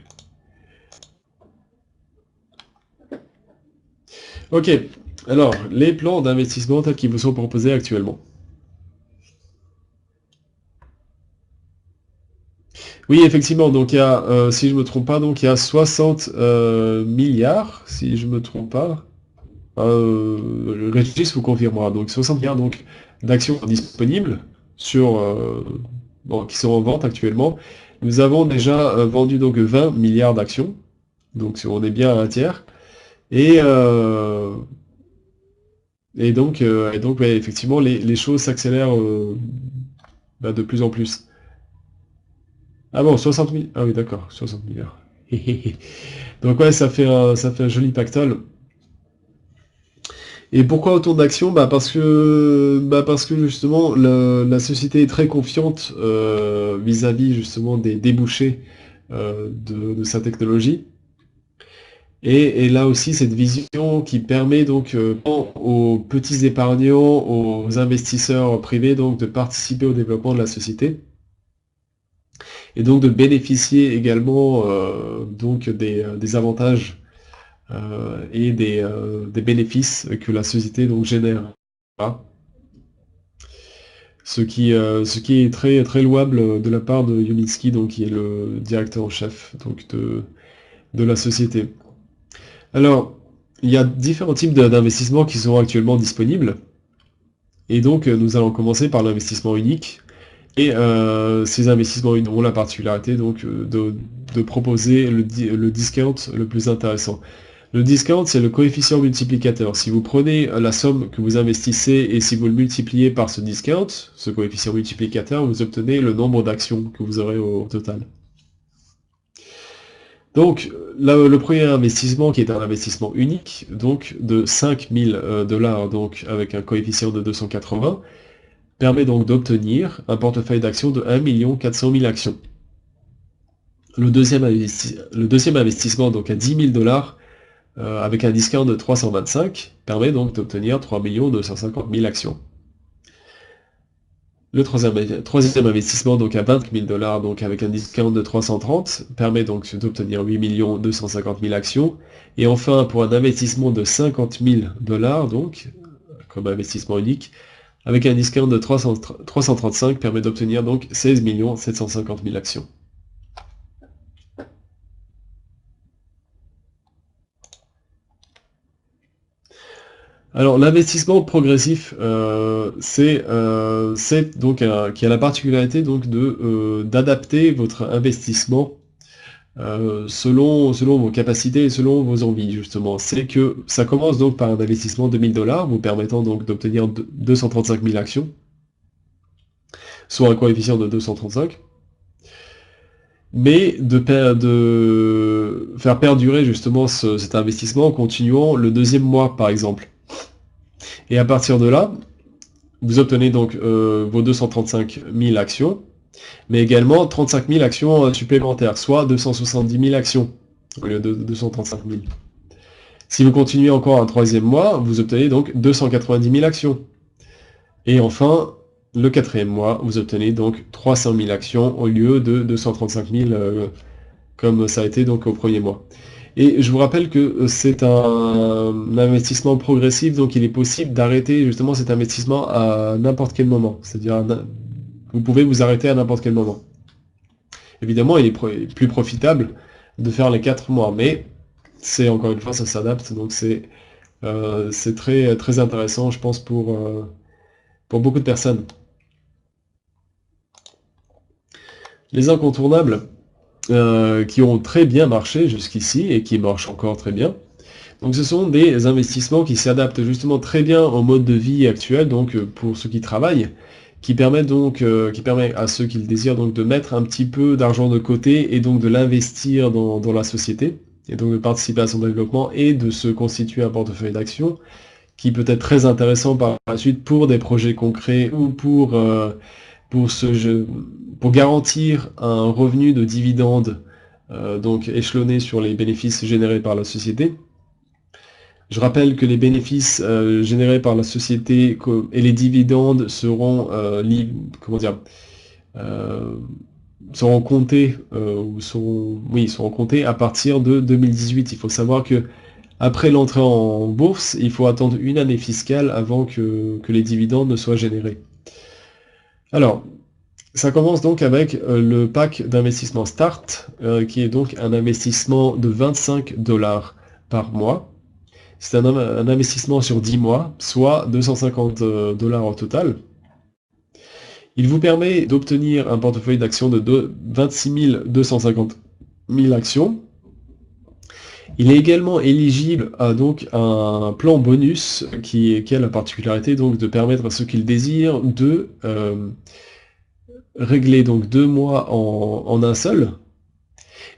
Ok, alors les plans d'investissement tels qu'ils vous sont proposés actuellement. Oui, effectivement, donc il y a, si je me trompe pas, donc il y a 60 milliards, si je me trompe pas. Le Régis vous confirmera. Donc 60 milliards donc, d'actions disponibles sur, bon, qui sont en vente actuellement. Nous avons déjà vendu donc 20 milliards d'actions, donc on est bien à un tiers. Et, et donc ouais, effectivement, les choses s'accélèrent de plus en plus. Ah bon, 60 000. Ah oui, d'accord, 60 milliards. Donc ouais, ça fait un joli pactole. Et pourquoi autant d'actions? Parce que justement, la société est très confiante vis-à-vis justement des débouchés de sa technologie. Et là aussi, cette vision qui permet donc tant aux petits épargnants, aux investisseurs privés, donc de participer au développement de la société, et donc de bénéficier également donc des avantages et des bénéfices que la société donc génère. Voilà. Ce qui est très, très louable de la part de Yunitzki, donc qui est le directeur en chef donc, de la société. Alors, il y a différents types d'investissements qui sont actuellement disponibles. Et donc, nous allons commencer par l'investissement unique. Et ces investissements uniques ont la particularité donc, de proposer le discount le plus intéressant. Le discount, c'est le coefficient multiplicateur. Si vous prenez la somme que vous investissez et si vous le multipliez par ce discount, ce coefficient multiplicateur, vous obtenez le nombre d'actions que vous aurez au total. Donc, le premier investissement, qui est un investissement unique, donc de 5000 $, donc avec un coefficient de 280, permet donc d'obtenir un portefeuille d'actions de 1 400 000 actions. Le deuxième investissement, donc à 10 000 $, avec un discount de 325, permet donc d'obtenir 3 250 000 actions. Le troisième investissement, donc à 20 000 $, donc avec un discount de 330, permet donc d'obtenir 8 250 000 actions. Et enfin, pour un investissement de 50 000 $, donc, comme investissement unique, avec un discount de 335, permet d'obtenir donc 16 750 000 actions. Alors l'investissement progressif, c'est donc qui a la particularité donc d'adapter votre investissement selon vos capacités et selon vos envies justement. C'est que ça commence donc par un investissement de 1 000 $, vous permettant donc d'obtenir 235 000 actions, soit un coefficient de 235. Mais de faire perdurer justement cet investissement en continuant le deuxième mois par exemple. Et à partir de là, vous obtenez donc vos 235 000 actions, mais également 35 000 actions supplémentaires, soit 270 000 actions au lieu de 235 000. Si vous continuez encore un troisième mois, vous obtenez donc 290 000 actions. Et enfin, le quatrième mois, vous obtenez donc 300 000 actions au lieu de 235 000 comme ça a été donc au premier mois. Et je vous rappelle que c'est un investissement progressif, donc il est possible d'arrêter justement cet investissement à n'importe quel moment. C'est-à-dire, vous pouvez vous arrêter à n'importe quel moment. Évidemment, il est plus profitable de faire les 4 mois, mais c'est encore une fois, ça s'adapte, donc c'est très, très intéressant, je pense, pour beaucoup de personnes. Les incontournables qui ont très bien marché jusqu'ici et qui marchent encore très bien. Donc ce sont des investissements qui s'adaptent justement très bien au mode de vie actuel, donc pour ceux qui travaillent, qui permettent donc, qui permet à ceux qui le désirent donc de mettre un petit peu d'argent de côté et donc de l'investir dans la société, et donc de participer à son développement et de se constituer un portefeuille d'actions qui peut être très intéressant par la suite pour des projets concrets ou pour garantir un revenu de dividendes donc échelonné sur les bénéfices générés par la société. Je rappelle que les bénéfices générés par la société et les dividendes seront, seront comptés seront comptés à partir de 2018. Il faut savoir que après l'entrée en bourse, il faut attendre une année fiscale avant que les dividendes ne soient générés. Alors, ça commence donc avec le pack d'investissement Start, qui est donc un investissement de 25 $ par mois. C'est un investissement sur 10 mois, soit 250 $ au total. Il vous permet d'obtenir un portefeuille d'actions de 26 250 000 actions. Il est également éligible à donc un plan bonus qui a la particularité donc de permettre à ceux qui le désirent de régler donc 2 mois en un seul,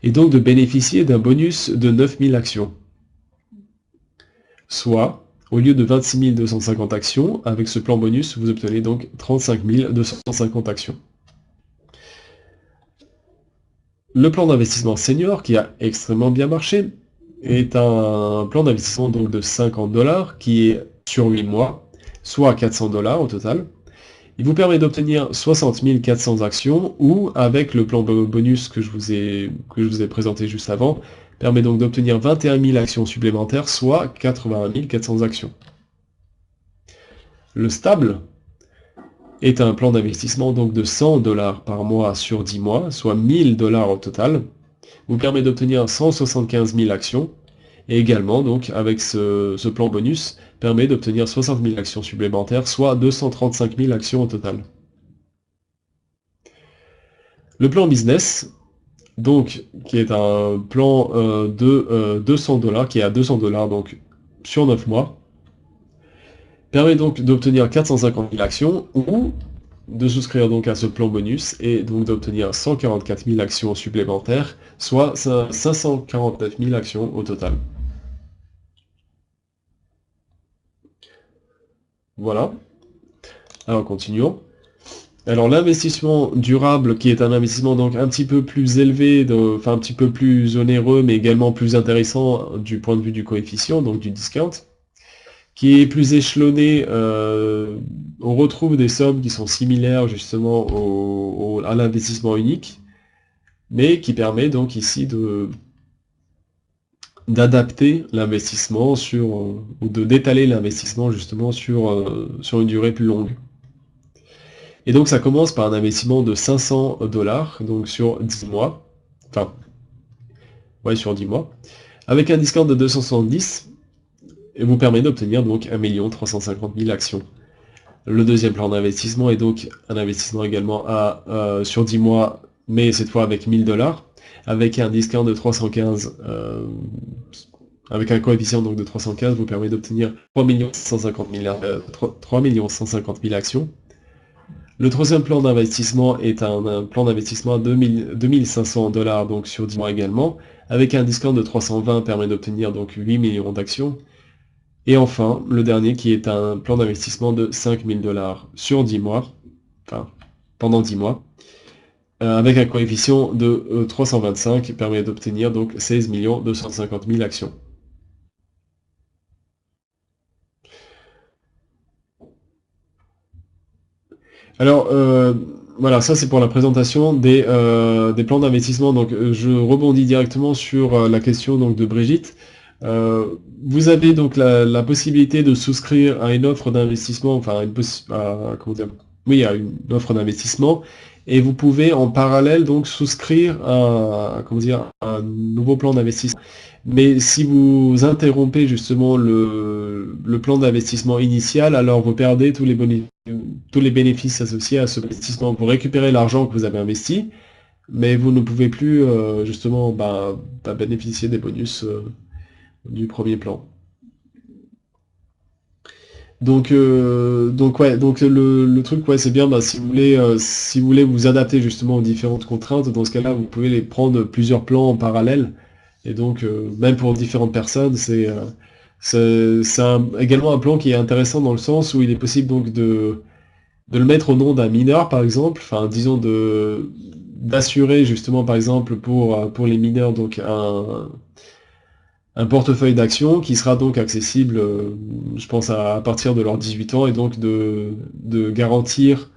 et donc de bénéficier d'un bonus de 9000 actions. Soit, au lieu de 26 250 actions, avec ce plan bonus, vous obtenez donc 35 250 actions. Le plan d'investissement senior, qui a extrêmement bien marché, est un plan d'investissement donc de 50 $ qui est sur 8 mois, soit 400 $ au total. Il vous permet d'obtenir 60 400 actions, ou avec le plan bonus que je vous ai présenté juste avant, permet donc d'obtenir 21 000 actions supplémentaires, soit 81 400 actions. Le stable est un plan d'investissement donc de 100 $ par mois sur 10 mois, soit 1000 $ au total, vous permet d'obtenir 175 000 actions, et également, donc, avec ce plan bonus, permet d'obtenir 60 000 actions supplémentaires, soit 235 000 actions au total. Le plan business, donc, qui est un plan de 200 $, qui est à 200 $ donc, sur 9 mois, permet donc d'obtenir 450 000 actions, ou de souscrire donc à ce plan bonus, et donc d'obtenir 144 000 actions supplémentaires, soit 549 000 actions au total. Voilà. Alors continuons. Alors l'investissement durable, qui est un investissement donc un petit peu plus élevé, enfin un petit peu plus onéreux, mais également plus intéressant du point de vue du coefficient, donc du discount, qui est plus échelonné, on retrouve des sommes qui sont similaires justement à l'investissement unique, mais qui permet donc ici d'adapter l'investissement ou de d'étaler l'investissement justement sur une durée plus longue. Et donc ça commence par un investissement de 500 $, donc sur 10 mois, enfin, ouais, sur 10 mois, avec un discount de 270, et vous permet d'obtenir donc 1 350 000 actions. Le deuxième plan d'investissement est donc un investissement également sur 10 mois, mais cette fois avec 1000 $, avec un discount de 315, avec un coefficient donc de 315, vous permet d'obtenir 3 150 000 actions. Le troisième plan d'investissement est un plan d'investissement à 2500 $, donc sur 10 mois également, avec un discount de 320, permet d'obtenir donc 8 millions d'actions. Et enfin, le dernier qui est un plan d'investissement de 5000 $ sur 10 mois, enfin, pendant 10 mois, avec un coefficient de 325, qui permet d'obtenir donc 16 250 000 actions. Alors, voilà, ça c'est pour la présentation des plans d'investissement. Donc, je rebondis directement sur la question donc, de Brigitte. Vous avez donc la possibilité de souscrire à une offre d'investissement, enfin, comment dire, oui, à une offre d'investissement, et vous pouvez en parallèle donc souscrire à, comment dire, un nouveau plan d'investissement. Mais si vous interrompez justement le plan d'investissement initial, alors vous perdez tous les bénéfices associés à ce investissement. Vous récupérez l'argent que vous avez investi, mais vous ne pouvez plus justement bénéficier des bonus du premier plan. Donc ouais, donc le truc, ouais, c'est bien, bah, si vous voulez vous adapter justement aux différentes contraintes, dans ce cas-là, vous pouvez les prendre plusieurs plans en parallèle. Et donc, même pour différentes personnes, également un plan qui est intéressant dans le sens où il est possible donc de le mettre au nom d'un mineur, par exemple, enfin, disons d'assurer justement, par exemple, pour les mineurs, donc un portefeuille d'actions qui sera donc accessible, je pense, à partir de leurs 18 ans, et donc de garantir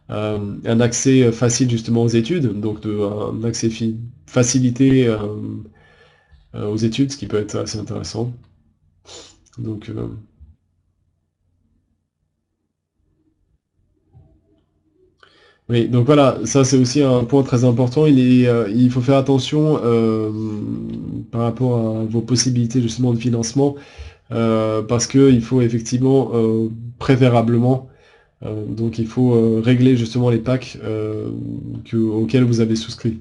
un accès facile justement aux études, donc un accès facilité aux études, ce qui peut être assez intéressant. Donc, oui, donc voilà, ça c'est aussi un point très important. Il faut faire attention par rapport à vos possibilités justement de financement, parce qu'il faut effectivement préférablement, donc il faut régler justement les packs auxquels vous avez souscrit.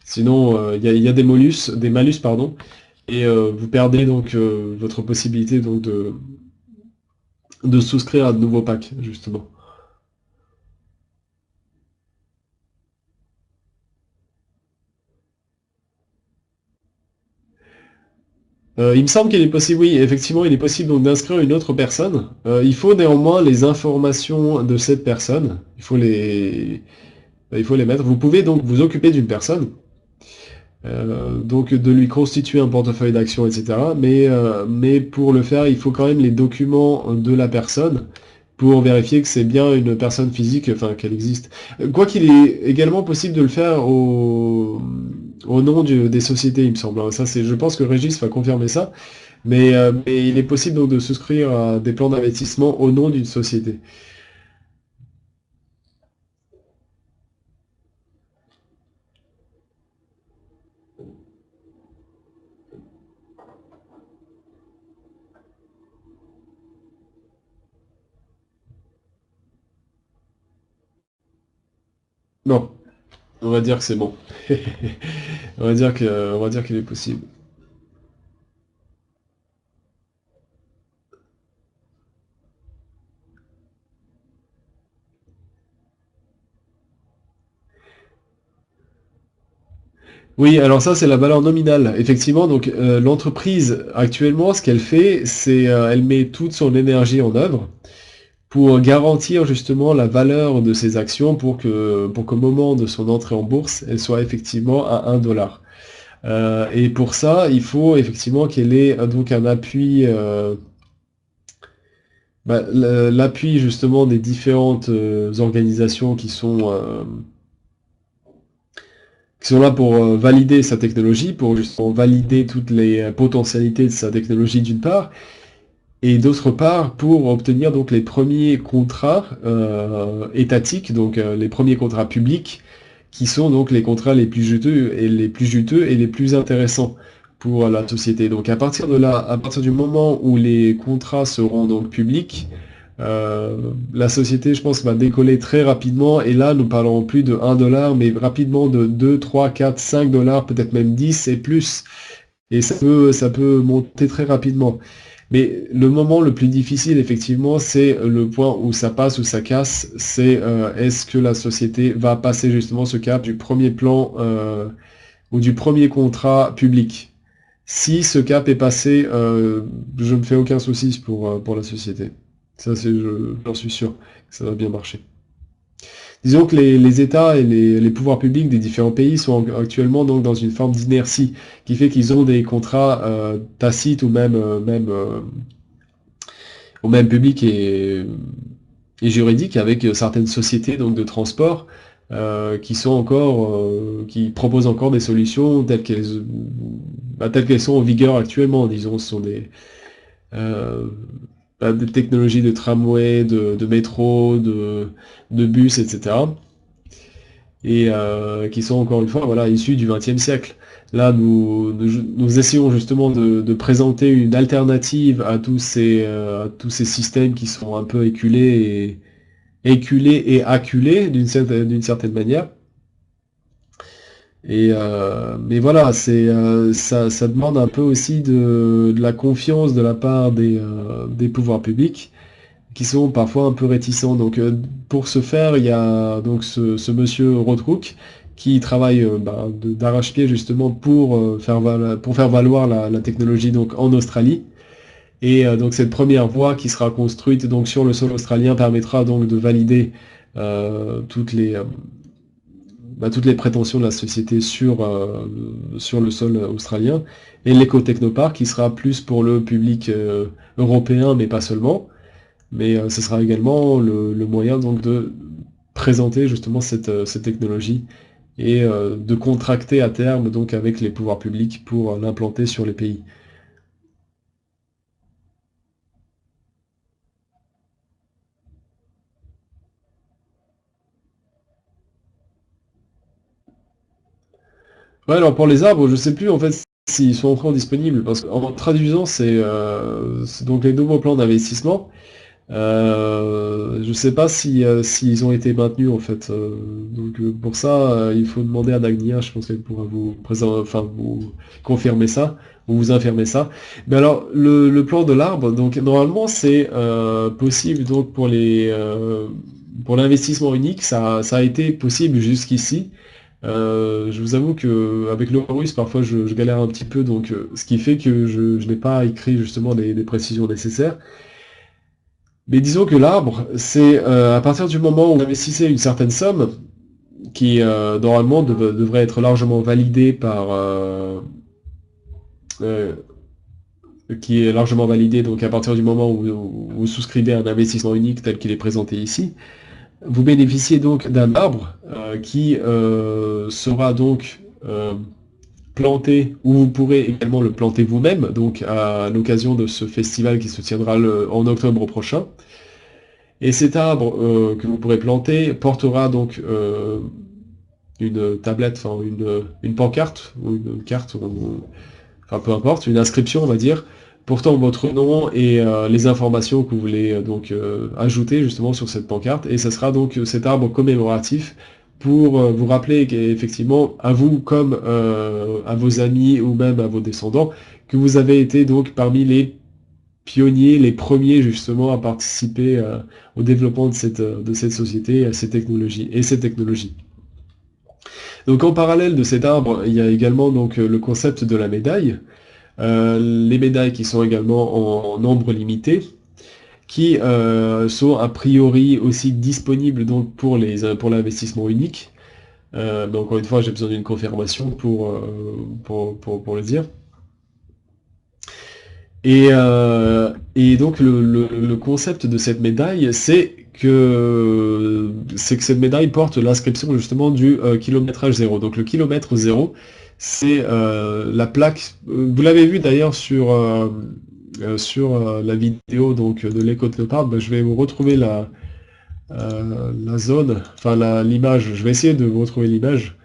Sinon, il y a des malus, pardon, et vous perdez donc votre possibilité donc de souscrire à de nouveaux packs, justement. Il me semble qu'il est possible, oui, effectivement, il est possible donc d'inscrire une autre personne. Il faut néanmoins les informations de cette personne. Il faut les mettre. Vous pouvez donc vous occuper d'une personne, donc de lui constituer un portefeuille d'actions, etc. Mais pour le faire, il faut quand même les documents de la personne pour vérifier que c'est bien une personne physique, enfin qu'elle existe. Quoi qu'il est également possible de le faire au nom des sociétés, il me semble, hein. Ça, je pense que Régis va confirmer ça. Mais il est possible donc de souscrire à des plans d'investissement au nom d'une société. Non, on va dire que c'est bon. On va dire qu'il est possible. Oui, alors ça, c'est la valeur nominale. Effectivement, donc l'entreprise, actuellement, ce qu'elle fait, c'est elle met toute son énergie en œuvre pour garantir justement la valeur de ses actions pour qu'au moment de son entrée en bourse, elle soit effectivement à 1 dollar. Et pour ça, il faut effectivement qu'elle ait donc un appui, l'appui justement des différentes organisations qui sont là pour valider sa technologie, pour justement valider toutes les potentialités de sa technologie d'une part, et d'autre part pour obtenir donc les premiers contrats étatiques, donc les premiers contrats publics, qui sont donc les contrats les plus juteux et les plus intéressants pour la société. Donc à partir de là, à partir du moment où les contrats seront donc publics, la société, je pense, va décoller très rapidement, et là, nous parlons plus de 1 dollar, mais rapidement de 2, 3, 4, 5 dollars, peut-être même 10 et plus. Et ça peut monter très rapidement. Mais le moment le plus difficile, effectivement, c'est le point où ça passe, où ça casse, c'est est-ce que la société va passer justement ce cap du premier plan ou du premier contrat public. Si ce cap est passé, je ne me fais aucun souci pour la société. Ça, j'en suis sûr que ça va bien marcher. Disons que les États et les pouvoirs publics des différents pays sont actuellement donc dans une forme d'inertie, qui fait qu'ils ont des contrats tacites ou même publics et juridiques avec certaines sociétés donc de transport qui proposent encore des solutions telles qu'elles sont en vigueur actuellement. Disons, ce sont euh, des technologies de tramway, de métro, de bus, etc. Et qui sont encore une fois voilà, issus du XXe siècle. Là, nous essayons justement de présenter une alternative à tous ces systèmes qui sont un peu éculés et acculés d'une certaine manière. Mais voilà, ça demande un peu aussi de la confiance de la part des pouvoirs publics qui sont parfois un peu réticents. Donc pour ce faire, il y a donc ce monsieur Rothrock qui travaille d'arrache-pied justement pour faire valoir la technologie donc en Australie. Et donc cette première voie qui sera construite donc sur le sol australien permettra donc de valider euh, toutes les, euh, toutes les prétentions de la société sur le sol australien. Et l'éco-technopark qui sera plus pour le public européen, mais pas seulement. Mais ce sera également le moyen donc de présenter justement cette technologie et de contracter à terme donc avec les pouvoirs publics pour l'implanter sur les pays. Ouais, alors pour les arbres, je sais plus en fait s'ils sont encore disponibles, parce qu'en traduisant, c'est donc les nouveaux plans d'investissement. Je sais pas si s'ils ont été maintenus en fait. Donc pour ça, il faut demander à Dagnia, je pense qu'elle pourra vous confirmer ça, ou vous infirmer ça. Mais alors le plan de l'arbre, donc normalement c'est possible donc pour l'investissement unique, ça a été possible jusqu'ici. Je vous avoue que avec le russe, parfois je galère un petit peu, donc ce qui fait que je n'ai pas écrit justement des précisions nécessaires. Mais disons que l'arbre, c'est à partir du moment où vous investissez une certaine somme, qui normalement devrait être largement validée euh, qui est largement validée donc à partir du moment où vous souscrivez à un investissement unique tel qu'il est présenté ici, vous bénéficiez donc d'un arbre qui sera donc planté, ou vous pourrez également le planter vous-même, donc à l'occasion de ce festival qui se tiendra en octobre prochain. Et cet arbre que vous pourrez planter portera donc une tablette, enfin une pancarte, ou une carte, enfin peu importe, une inscription on va dire, portant votre nom et les informations que vous voulez ajouter justement sur cette pancarte. Et ce sera donc cet arbre commémoratif pour vous rappeler qu'effectivement, à vous comme à vos amis ou même à vos descendants, que vous avez été donc parmi les pionniers, les premiers justement à participer au développement de cette société, à ces technologies et ces technologies. Donc en parallèle de cet arbre, il y a également donc le concept de la médaille. Les médailles qui sont également en nombre limité, qui sont a priori aussi disponibles donc pour l'investissement unique. Mais encore une fois, j'ai besoin d'une confirmation pour le dire. Et donc le concept de cette médaille, c'est que cette médaille porte l'inscription justement du kilométrage zéro. Donc le kilomètre zéro, c'est la plaque. Vous l'avez vu d'ailleurs sur la vidéo donc de l'écho de Léopard. Je vais vous retrouver la zone, enfin l'image. Je vais essayer de vous retrouver l'image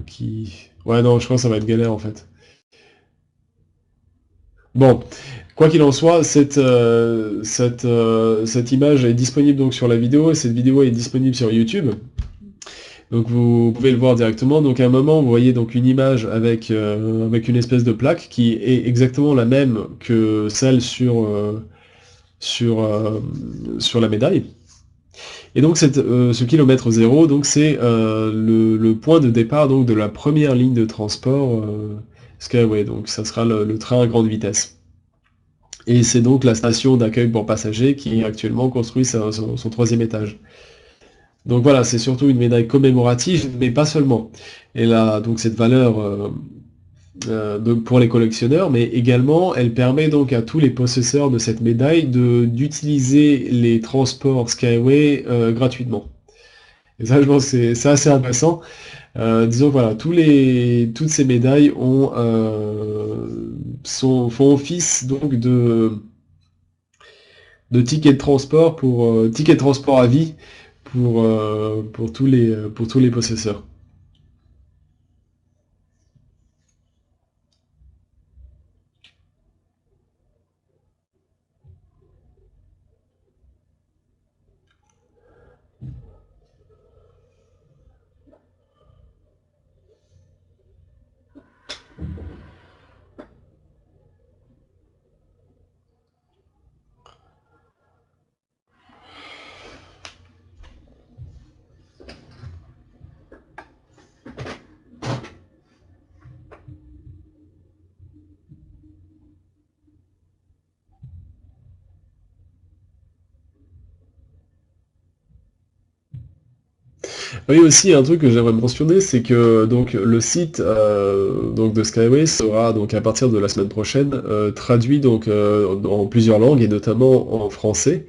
qui. Ouais non, je pense que ça va être galère en fait. Bon, quoi qu'il en soit, cette image est disponible donc sur la vidéo, et cette vidéo est disponible sur YouTube. Donc vous pouvez le voir directement. Donc à un moment, vous voyez donc une image avec une espèce de plaque qui est exactement la même que celle sur la médaille. Et donc ce kilomètre zéro, donc c'est le point de départ donc de la première ligne de transport Skyway. Donc ça sera le train à grande vitesse. Et c'est donc la station d'accueil pour passagers qui actuellement construit son troisième étage. Donc voilà, c'est surtout une médaille commémorative, mais pas seulement. Elle a donc cette valeur pour les collectionneurs, mais également elle permet donc à tous les possesseurs de cette médaille d'utiliser les transports Skyway gratuitement. Et ça, je pense que c'est assez intéressant. Disons que voilà, toutes ces médailles font office donc de tickets de transport tickets de transport à vie pour tous les possesseurs. Oui, aussi un truc que j'aimerais mentionner, c'est que donc le site donc de Skyway sera donc à partir de la semaine prochaine traduit donc en plusieurs langues et notamment en français.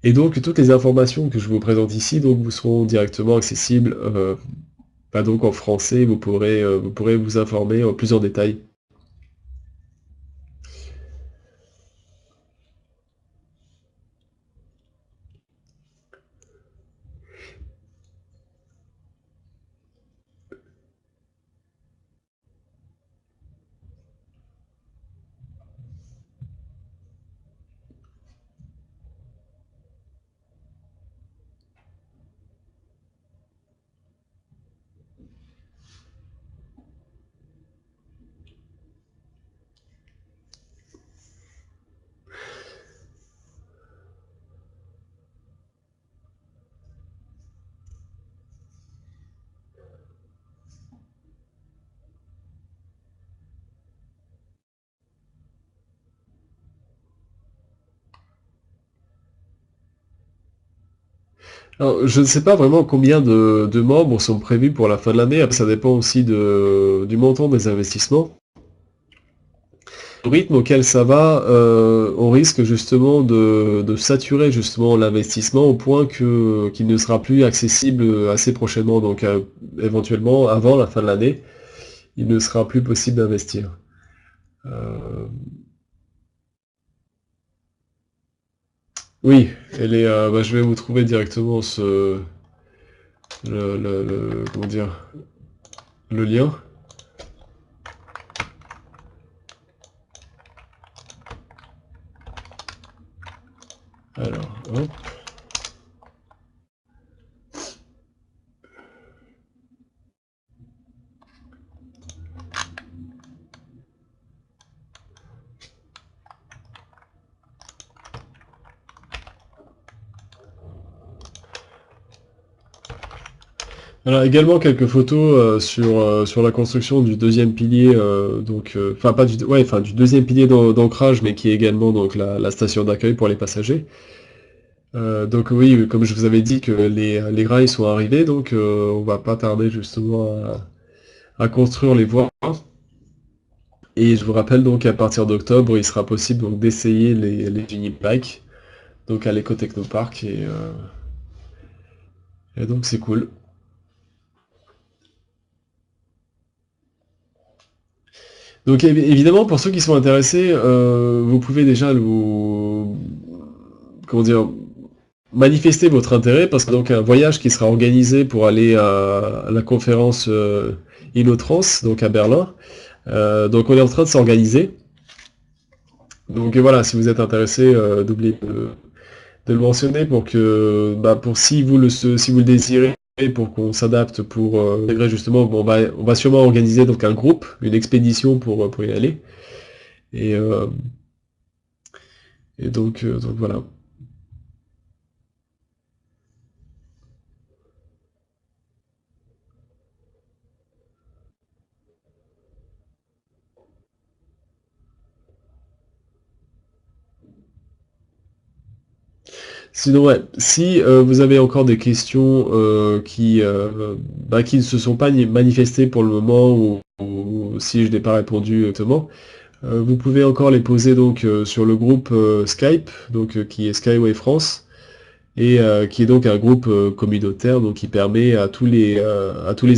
Et donc toutes les informations que je vous présente ici donc vous seront directement accessibles bah, donc en français. Vous pourrez vous informer en plus en détail. Alors, je ne sais pas vraiment combien de membres sont prévus pour la fin de l'année. Après, ça dépend aussi du montant des investissements. Au rythme auquel ça va, on risque justement de saturer justement l'investissement au point qu'il ne sera plus accessible assez prochainement. Donc, éventuellement, avant la fin de l'année, il ne sera plus possible d'investir. Euh, oui, bah, je vais vous trouver directement comment dire, le lien. Alors, hop. Alors également quelques photos sur la construction du deuxième pilier, enfin pas du, ouais, enfin du deuxième pilier d'ancrage, mais qui est également donc la station d'accueil pour les passagers. Donc oui, comme je vous avais dit que les rails sont arrivés, donc on va pas tarder justement à construire les voies. Et je vous rappelle donc qu'à partir d'octobre, il sera possible donc d'essayer les Unibikes, donc à l'Éco-Technopark, et donc c'est cool. Donc évidemment, pour ceux qui sont intéressés, vous pouvez déjà comment dire, manifester votre intérêt, parce que donc un voyage qui sera organisé pour aller à la conférence InnoTrans, donc à Berlin. Donc on est en train de s'organiser. Donc voilà, si vous êtes intéressé, n'oubliez pas de le mentionner pour que, bah, pour si vous le désirez, pour qu'on s'adapte pour intégrer justement, bon, on va sûrement organiser donc un groupe, une expédition pour y aller. Et, euh, et donc voilà. Sinon, ouais, si vous avez encore des questions qui ne se sont pas manifestées pour le moment, ou si je n'ai pas répondu exactement, vous pouvez encore les poser donc sur le groupe Skype, donc qui est Skyway France, et qui est donc un groupe communautaire, donc qui permet à tous les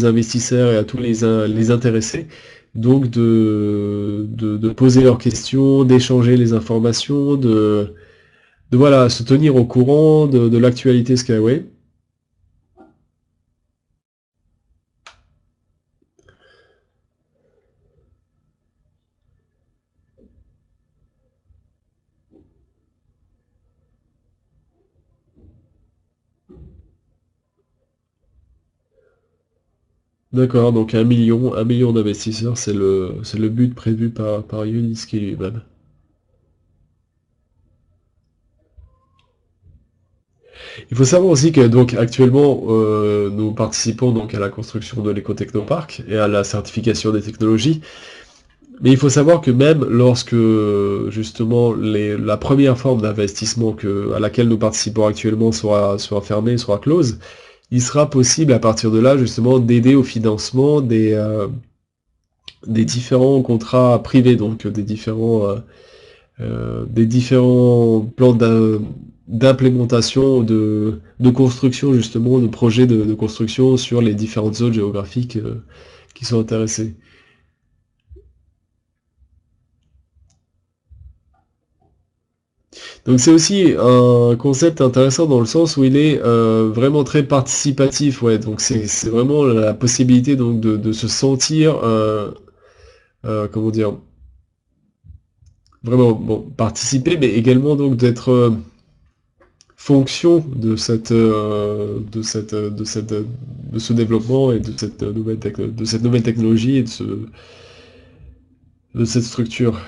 investisseurs et à tous les intéressés donc de poser leurs questions, d'échanger les informations, de voilà, se tenir au courant de l'actualité Skyway. D'accord, donc un million d'investisseurs, c'est le but prévu par Unisky lui-même. Il faut savoir aussi que donc actuellement nous participons donc à la construction de l'éco-technopark et à la certification des technologies. Mais il faut savoir que même lorsque justement la première forme d'investissement à laquelle nous participons actuellement sera fermée, sera close, il sera possible à partir de là justement d'aider au financement des différents contrats privés, donc des différents plans d'implémentation, de construction justement, de projets de construction sur les différentes zones géographiques qui sont intéressées. Donc c'est aussi un concept intéressant dans le sens où il est vraiment très participatif, ouais. Donc c'est vraiment la possibilité donc de se sentir, comment dire, vraiment bon, participer, mais également donc d'être fonction de ce développement et de cette nouvelle technologie et de cette structure.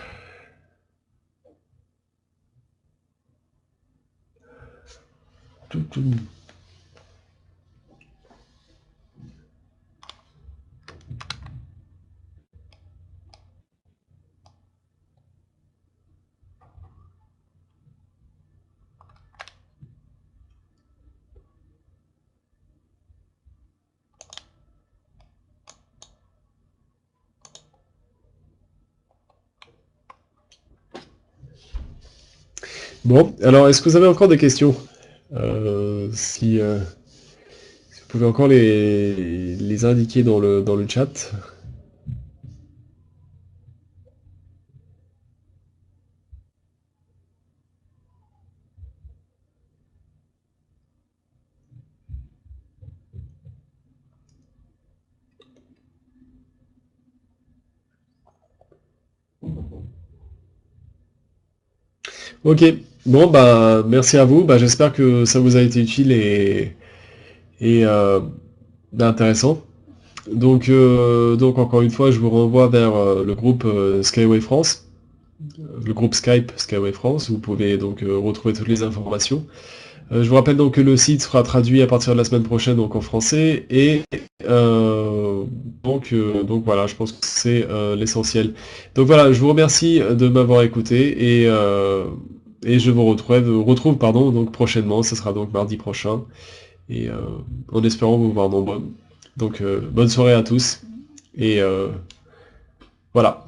Bon, alors est-ce que vous avez encore des questions? Si vous pouvez encore les indiquer dans le chat. Ok, bon bah merci à vous, bah, j'espère que ça vous a été utile et bah, intéressant. Donc encore une fois, je vous renvoie vers le groupe Skyway France, le groupe Skype Skyway France, où vous pouvez donc retrouver toutes les informations. Je vous rappelle donc que le site sera traduit à partir de la semaine prochaine donc en français et euh, donc voilà, je pense que c'est l'essentiel. Donc voilà, je vous remercie de m'avoir écouté et je vous retrouve pardon, donc prochainement, ce sera donc mardi prochain et en espérant vous voir nombreux. Donc bonne soirée à tous et voilà.